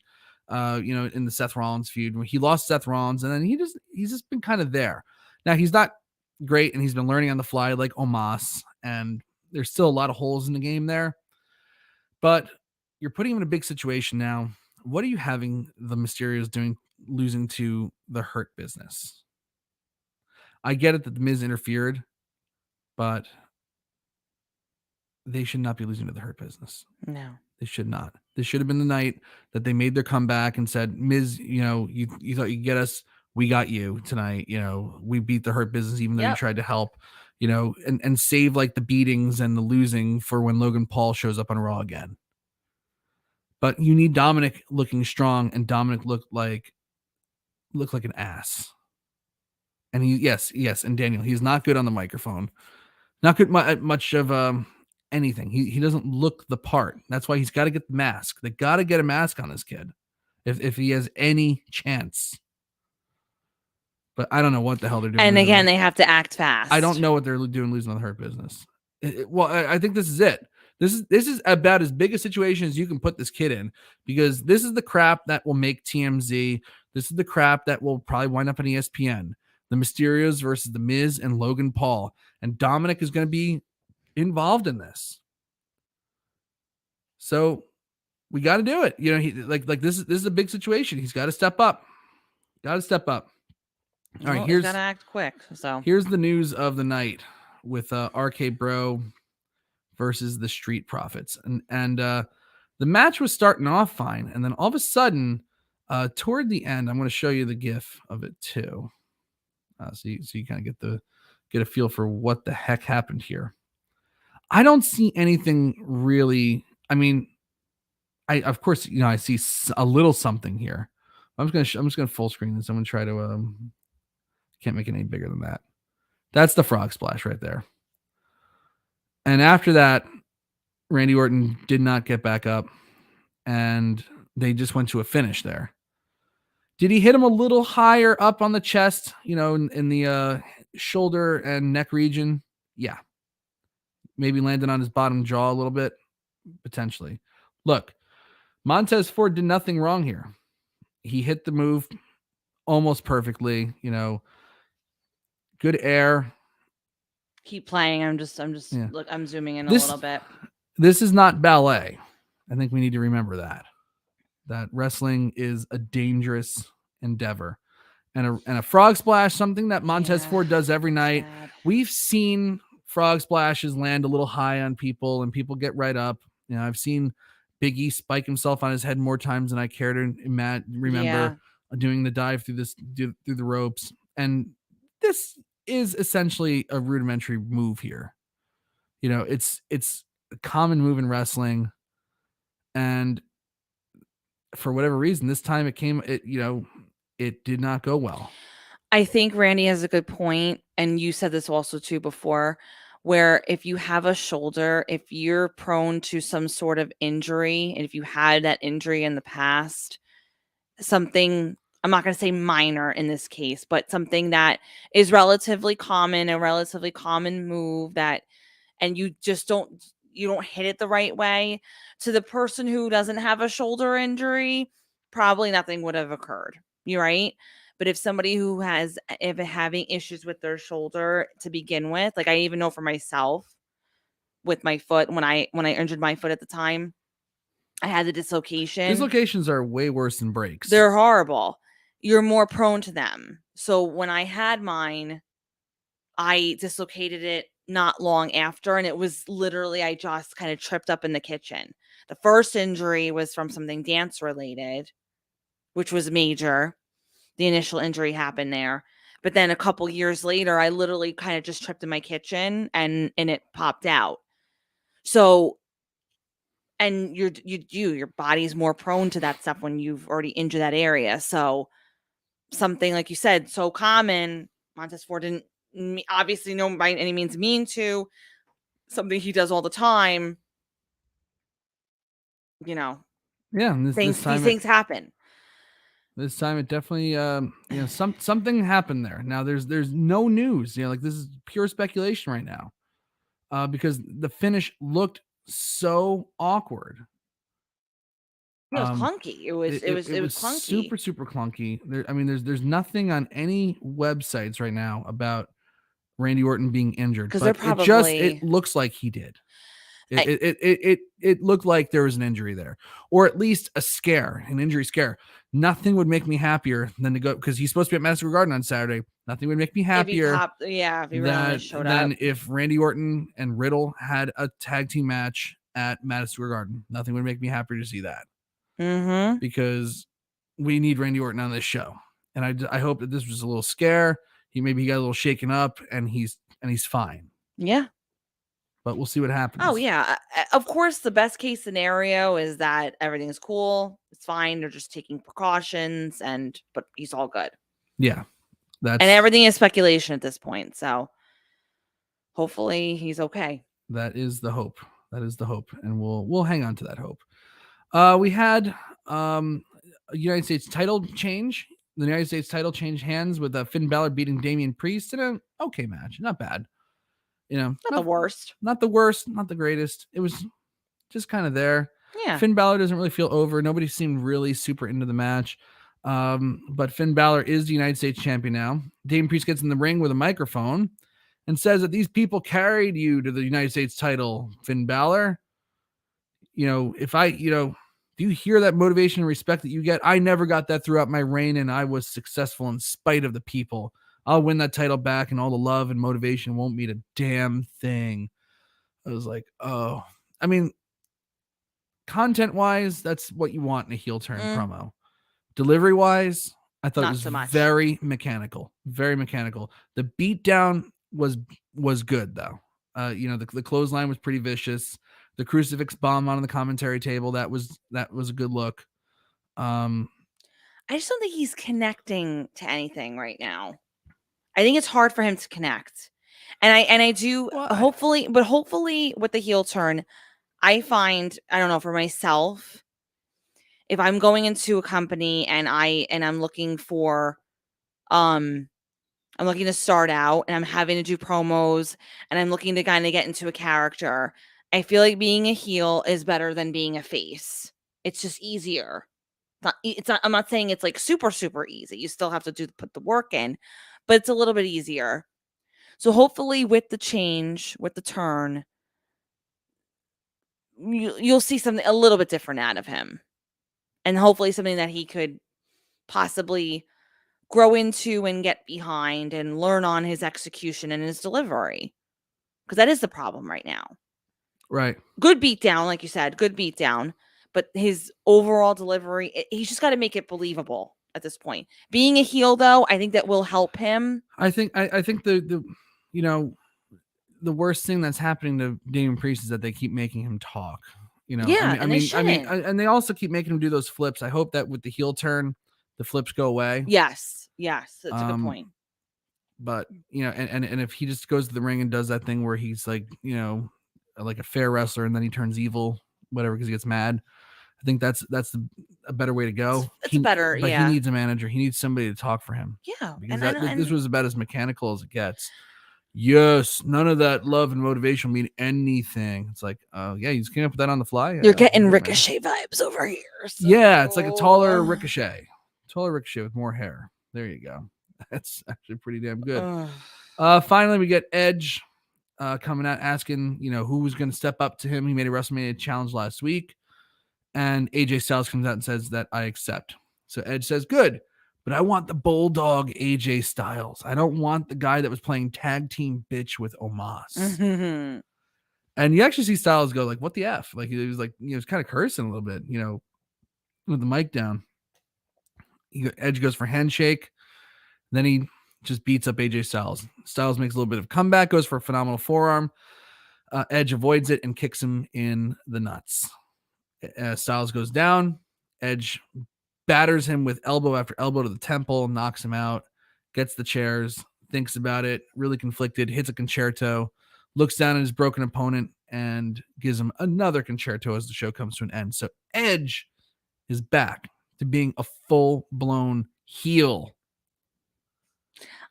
In the Seth Rollins feud, when he lost Seth Rollins, and then he's just been kind of there. Now he's not great, and he's been learning on the fly like Omos, and there's still a lot of holes in the game there. But you're putting him in a big situation now. What are you having the Mysterios doing, losing to the Hurt Business? I get it that the Miz interfered, but they should not be losing to the Hurt Business. No. They should not. This should have been the night that they made their comeback and said, Miz, you thought you'd get us. We got you tonight. We beat the Hurt Business, even though you Yep. tried to help, and save like the beatings and the losing for when Logan Paul shows up on Raw again. But you need Dominic looking strong, and Dominic looked like an ass. And yes, and Daniel, he's not good on the microphone. Not good much of anything. He doesn't look the part. That's why he's got to get the mask. They got to get a mask on this kid if he has any chance. But I don't know what the hell they're doing. And again, they have to act fast. I don't know what they're doing losing on the Hurt Business. Well, I think this is it. This is about as big a situation as you can put this kid in, because this is the crap that will make TMZ. This is the crap that will probably wind up on ESPN. The Mysterios versus the Miz and Logan Paul. And Dominic is going to be involved in this. So we got to do it. He this is a big situation. He's got to step up. Got to step up. All right, he's got to act quick. So here's the news of the night with RK Bro versus the Street Profits. And the match was starting off fine, and then all of a sudden, toward the end, I'm going to show you the GIF of it too. So you kind of get a feel for what the heck happened here. I don't see anything really. I mean, of course, I see a little something here. I'm just gonna full screen this. I'm gonna try to can't make it any bigger than that. That's the frog splash right there. And after that, Randy Orton did not get back up, and they just went to a finish there. Did he hit him a little higher up on the chest, in the shoulder and neck region? Yeah. Maybe landed on his bottom jaw a little bit, potentially. Look, Montez Ford did nothing wrong here. He hit the move almost perfectly, good air. Keep playing. I'm just yeah. Look, I'm zooming in a little bit. This is not ballet. I think we need to remember that wrestling is a dangerous endeavor, and a frog splash, something that Montez Ford does every night. Sad. We've seen frog splashes land a little high on people and people get right up. I've seen Big E spike himself on his head more times than I care to remember doing the dive through the ropes. And this is essentially a rudimentary move here. It's a common move in wrestling. And for whatever reason, this time it did not go well. I think Randy has a good point, and you said this also too before, where if you have a shoulder, if you're prone to some sort of injury, and if you had that injury in the past, something, I'm not going to say minor in this case, but something that is relatively common, a relatively common move and you just don't hit it the right way, to the person who doesn't have a shoulder injury, probably nothing would have occurred. You're right. But if somebody who has having issues with their shoulder to begin with, like I even know for myself with my foot, when I injured my foot at the time, I had the dislocation. Dislocations are way worse than breaks. They're horrible. You're more prone to them. So when I had mine, I dislocated it not long after, and it was literally, I just kind of tripped up in the kitchen. The first injury was from something dance related, which was major. The initial injury happened there. But then a couple years later, I literally kind of just tripped in my kitchen and it popped out. So, and your body's more prone to that stuff when you've already injured that area. So something like you said, so common, Montez Ford didn't obviously no by any means mean to, something he does all the time. Yeah, these things happen. This time it definitely, something happened there. Now there's no news, this is pure speculation right now, because the finish looked so awkward. It was clunky. It was clunky. Super, super clunky. There's nothing on any websites right now about Randy Orton being injured, because it looks like he did. It looked like there was an injury there, or at least an injury scare. Nothing would make me happier than to go, because he's supposed to be at Madison Square Garden on Saturday. Nothing would make me happier if he really showed up. than if Randy Orton and Riddle had a tag team match at Madison Square Garden. Nothing would make me happier to see that. Mm-hmm. Because we need Randy Orton on this show. And I hope that this was a little scare. He got a little shaken up and he's fine. Yeah. But we'll see what happens. Oh, yeah. Of course, the best case scenario is that everything's cool. It's fine. They're just taking precautions, but he's all good. Yeah. And everything is speculation at this point. So hopefully he's okay. That is the hope. And we'll hang on to that hope. We had a United States title change. The United States title changed hands with Finn Balor beating Damian Priest in an okay match. Not bad. Not the worst. Not the worst, not the greatest. It was just kind of there. Yeah. Finn Balor doesn't really feel over. Nobody seemed really super into the match. But Finn Balor is the United States champion now. Damian Priest gets in the ring with a microphone and says that these people carried you to the United States title, Finn Balor. Do you hear that motivation and respect that you get? I never got that throughout my reign, and I was successful in spite of the people. I'll win that title back, and all the love and motivation won't mean a damn thing. I was like, oh. I mean, content-wise, that's what you want in a heel turn promo. Delivery-wise, I thought it was so much. very mechanical. Very mechanical. The beatdown was good, though. The clothesline was pretty vicious. The crucifix bomb on the commentary table, that was a good look. I just don't think he's connecting to anything right now. I think it's hard for him to connect. And I do hopefully with the heel turn, I find, I don't know, for myself, if I'm going into a company and I'm looking for I'm looking to start out and I'm having to do promos and I'm looking to kind of get into a character, I feel like being a heel is better than being a face. It's just easier. I'm not saying it's like super, super easy. You still have to put the work in, but it's a little bit easier. So hopefully with the change, with the turn, you'll see something a little bit different out of him. And hopefully something that he could possibly grow into and get behind and learn on his execution and his delivery. Because that is the problem right now. Right. Good beatdown, like you said, good beatdown. But his overall delivery, he's just got to make it believable at this point. Being a heel, though, I think that will help him. I think the worst thing that's happening to Damian Priest is that they keep making him talk. Yeah, I mean, and they also keep making him do those flips. I hope that with the heel turn, the flips go away. Yes, that's a good point. But and if he just goes to the ring and does that thing where he's like, like a fair wrestler, and then he turns evil, whatever, because he gets mad. I think that's a better way to go. It's better, but yeah. He needs a manager. He needs somebody to talk for him. Yeah, because this was about as mechanical as it gets. Yes, none of that love and motivation mean anything. It's like, yeah, you just came up with that on the fly. You're getting Ricochet vibes over here. So. Yeah, it's like a taller Ricochet with more hair. There you go. That's actually pretty damn good. Finally, we get Edge coming out asking, who was going to step up to him. He made a WrestleMania challenge last week. And AJ Styles comes out and says that I accept. So Edge says, good, but I want the bulldog AJ Styles. I don't want the guy that was playing tag team bitch with Omos. Mm-hmm. And you actually see Styles go like, what the F? Like, he was like, he was kind of cursing a little bit, with the mic down. Edge goes for handshake. Then he just beats up AJ Styles. Styles makes a little bit of comeback, goes for a phenomenal forearm. Edge avoids it and kicks him in the nuts. Styles goes down. Edge batters him with elbow after elbow to the temple, knocks him out, gets the chairs, thinks about it, really conflicted, hits a concerto, looks down at his broken opponent, and gives him another concerto as the show comes to an end. So Edge is back to being a full-blown heel.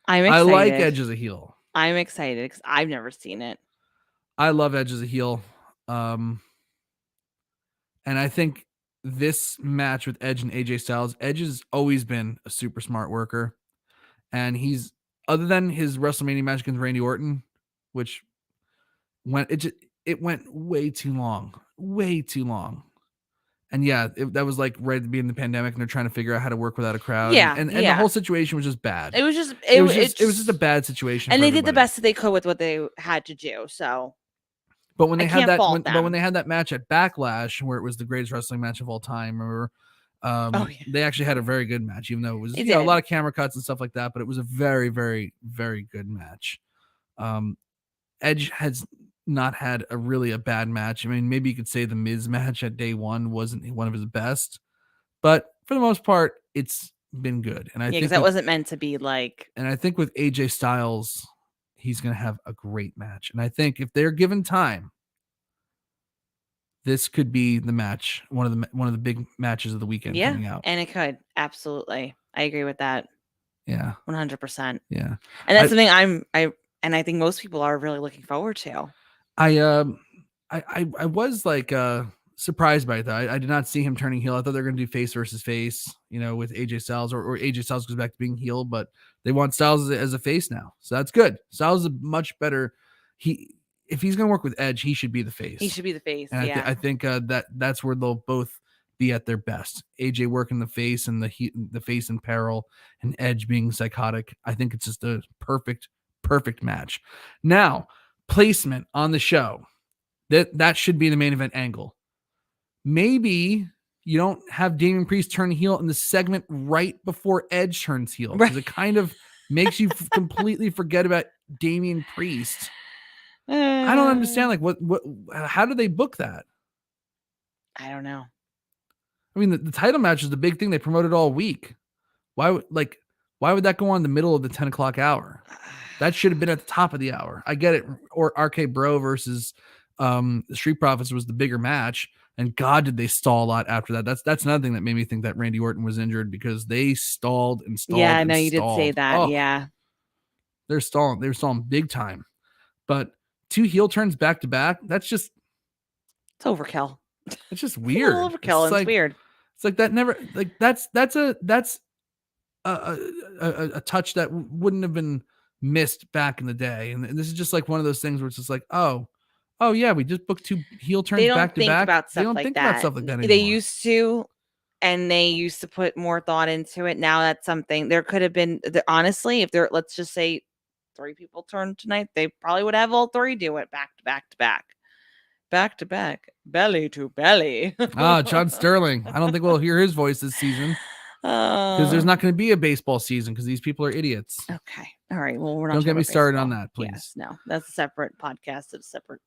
I'm excited. I like Edge as a heel. I'm excited because I've never seen it. I love Edge as a heel. And I think this match with Edge and AJ Styles, Edge has always been a super smart worker. And he's, other than his WrestleMania match against Randy Orton, which it went way too long. And yeah, that was like right at the beginning of the pandemic, and they're trying to figure out how to work without a crowd. Yeah, and the whole situation was just bad. It was just it was just a bad situation. And they did the best that they could with what they had to do. So, But when they had that, but when they had that match at Backlash, where it was the greatest wrestling match of all time, remember? They actually had a very good match, even though it was a lot of camera cuts and stuff like that. But it was a very, very, very good match. Edge has not had a bad match. I mean, maybe you could say the Miz match at day one wasn't one of his best, but for the most part, it's been good. And I think that wasn't meant to be like. And I think with AJ Styles, he's going to have a great match. And I think if they're given time, this could be the match, one of the big matches of the weekend coming out. And it could, absolutely. I agree with that. Yeah, 100%. Yeah, and that's something I think most people are really looking forward to. I was like surprised by that. I did not see him turning heel. I thought they were going to do face versus face, with AJ Styles, or AJ Styles goes back to being heel, but they want Styles as a face now, so that's good. Styles is much better. If he's going to work with Edge, he should be the face. He should be the face. And I think that's where they'll both be at their best. AJ working the face and the face in peril, and Edge being psychotic. I think it's just a perfect match. Now, placement on the show. That should be the main event angle. Maybe you don't have Damian Priest turn heel in the segment right before Edge turns heel, because it kind of makes you completely forget about Damian Priest. I don't understand, like, how do they book that? I don't know. I mean, the title match is the big thing they promoted all week. Why would that go on in the middle of the 10 o'clock hour? That should have been at the top of the hour. I get it. Or RK Bro versus the Street Profits was the bigger match, and God, did they stall a lot after that. That's another thing that made me think that Randy Orton was injured, because they stalled and stalled. Yeah, I know you did say that. Yeah, they're stalling. They were stalling big time. But 2 heel turns back to back, it's overkill. It's just weird. It's overkill. It's weird. It's like that never, like, that's a touch that wouldn't have been missed back in the day. And this is just like one of those things where it's just like, oh yeah, we just booked 2 heel turns back to back. They don't think about stuff like that anymore. They used to, and they used to put more thought into it. Now that's something there could have been. Honestly, if let's just say 3 people turned tonight, they probably would have all 3 do it back to back, belly to belly. John Sterling. I don't think we'll hear his voice this season, because there's not going to be a baseball season, because these people are idiots. Okay. All right. Well, we're not. Don't get me started on that, please. Yes, no, that's a separate podcast, a separate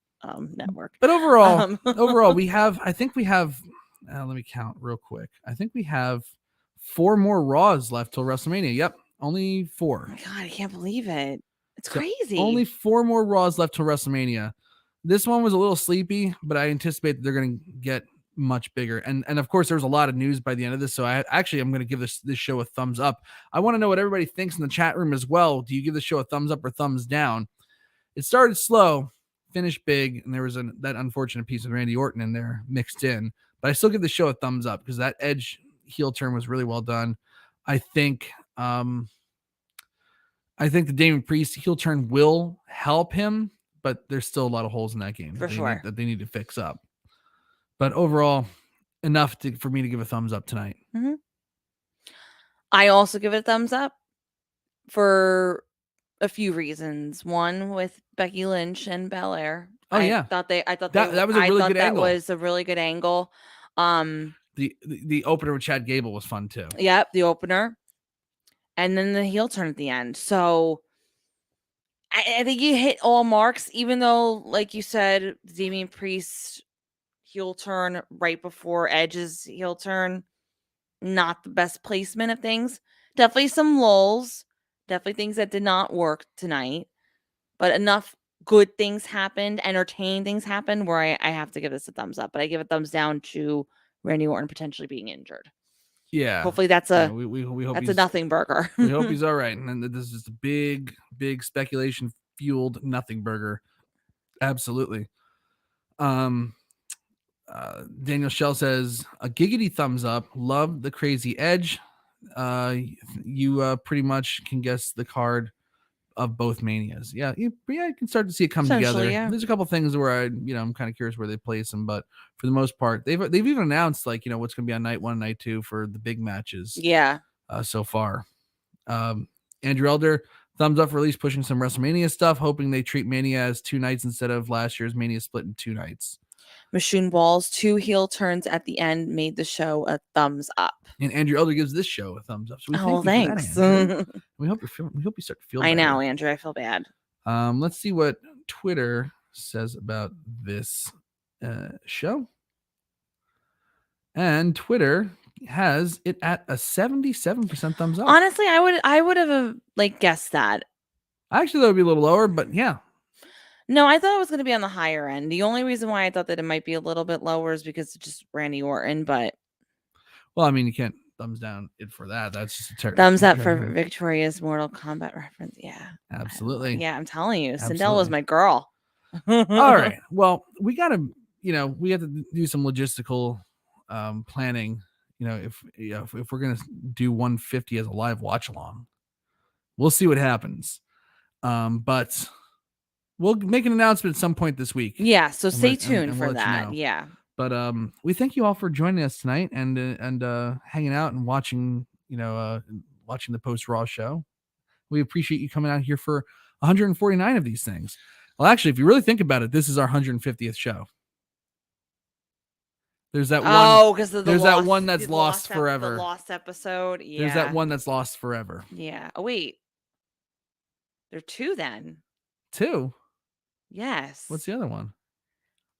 network. But overall, we have. I think we have. Let me count real quick. I think we have 4 more Raws left till WrestleMania. Yep, only 4. Oh my God, I can't believe it. It's crazy. Only 4 more Raws left till WrestleMania. This one was a little sleepy, but I anticipate that they're going to get much bigger. And of course, there was a lot of news by the end of this. So I'm going to give this show a thumbs up. I want to know what everybody thinks in the chat room as well. Do you give the show a thumbs up or thumbs down? It started slow, finished big, and there was that unfortunate piece of Randy Orton in there mixed in. But I still give the show a thumbs up, because that Edge heel turn was really well done. I think the Damian Priest heel turn will help him, but there's still a lot of holes in that game that they need to fix up. But overall, enough for me to give a thumbs up tonight. Mm-hmm. I also give it a thumbs up for a few reasons. One, with Becky Lynch and Belair. I thought that was a really good angle. That was a really good angle. The opener with Chad Gable was fun too. Yep, the opener. And then the heel turn at the end. So I think you hit all marks, even though, like you said, Damian Priest heel turn right before Edge's heel turn, not the best placement of things. Definitely some lulls. Definitely things that did not work tonight. But enough good things happened, entertaining things happened, where I have to give this a thumbs up. But I give a thumbs down to Randy Orton potentially being injured. Yeah. Hopefully that's a we hope that's a nothing burger. We hope he's all right. And then this is just a big speculation fueled nothing burger. Absolutely. Daniel Shell says a giggity thumbs up. Love the crazy Edge. You pretty much can guess the card of both manias. Yeah, you can start to see it come together. Yeah. There's a couple things where I'm kind of curious where they place them, but for the most part, they've even announced what's going to be on night 1 and night 2 for the big matches. Yeah. So far, Andrew Elder, Thumbs up for at least pushing some WrestleMania stuff, hoping they treat Mania as 2 nights instead of last year's Mania split in 2 nights. Machine Balls, 2 heel turns at the end made the show a thumbs up. And Andrew Elder gives this show a thumbs up. So we Oh, thank you thanks. for that, Andrew. we hope you start to feel better. I know, Andrew. I feel bad. Let's see what Twitter says about this show. And Twitter has it at a 77% thumbs up. Honestly, I would have like guessed that. Actually, that would be a little lower, but yeah. No, I thought it was going to be on the higher end. The only reason why I thought that it might be a little bit lower is because it's just Randy Orton, but well, I mean, you can't thumbs down it for that. That's just a terrible thumbs up for Victoria's Mortal Kombat reference. Yeah, absolutely. Yeah, I'm telling you, Sindel was my girl. All right. Well, we got to, we have to do some logistical planning. If we're gonna do 150 as a live watch along, we'll see what happens. But we'll make an announcement at some point this week. Yeah, so stay tuned for that. Yeah. But we thank you all for joining us tonight and hanging out and watching, watching the Post-Raw show. We appreciate you coming out here for 149 of these things. Well, actually, if you really think about it, this is our 150th show. There's that one. Oh, because there's that one that's lost forever. The lost episode. Yeah. There's that one that's lost forever. Yeah. Oh wait. There are 2 then. 2? Yes. What's the other one?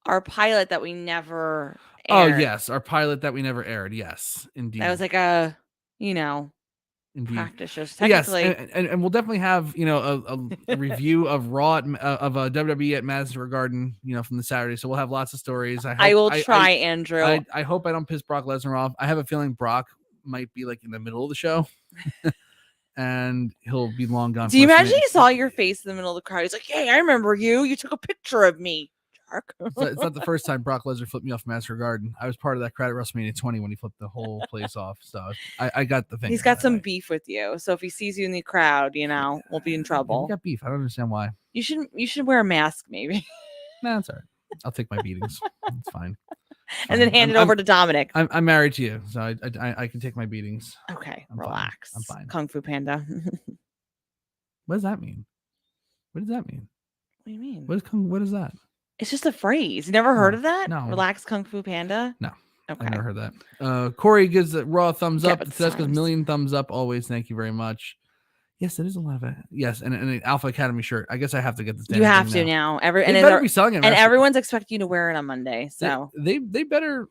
Our pilot that we never aired. Oh, yes. Our pilot that we never aired. Yes, indeed. That was like a, indeed. practice show. Yes, and we'll definitely have, a review of Raw, of WWE at Madison Square Garden, from the Saturday. So we'll have lots of stories. I will try, Andrew. I hope I don't piss Brock Lesnar off. I have a feeling Brock might be like in the middle of the show. And he'll be long gone. Do you imagine he saw your face in the middle of the crowd? He's like, "Hey, I remember you. You took a picture of me." It's not the first time Brock Lesnar flipped me off Madison Square Garden. I was part of that crowd at WrestleMania 20 when he flipped the whole place off. So I got the thing. He's got some beef with you. So if he sees you in the crowd, we'll be in trouble. We got beef. I don't understand why. You should wear a mask, maybe. Nah, that's all right. I'll take my beatings. It's fine. And then hand it over to Dominic. I'm married to you, so I can take my beatings. Okay, relax. I'm fine. Kung Fu Panda. What does that mean? What does that mean? What do you mean? What is that? It's just a phrase. You never heard of that? No. Relax, Kung Fu Panda? No. Okay. I've never heard that. Corey gives the Raw thumbs up. Tedesco's million thumbs up. Always. Thank you very much. Yes, it is a lot of it. Yes, and an Alpha Academy shirt. I guess I have to get this. You have to now. They better be selling it. And everyone's expecting you to wear it on Monday. So they better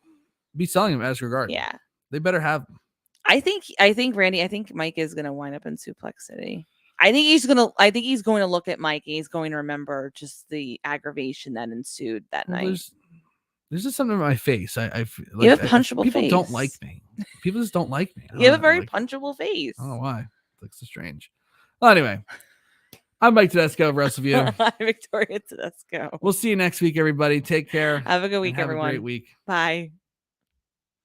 be selling them as regard. Yeah. They better have them. I think Randy, I think Mike is gonna wind up in Suplex City. I think he's going to look at Mike and he's going to remember just the aggravation that ensued that night. There's just something in my face. I feel like you have a punchable face. People don't like me. People just don't like me. You have a very punchable face. I don't know why. It's so strange. Well, anyway, I'm Mike Tedesco of Wrestleview. I'm Victoria Tedesco. We'll see you next week, everybody. Take care. Have a good week, everyone. Have a great week. Bye.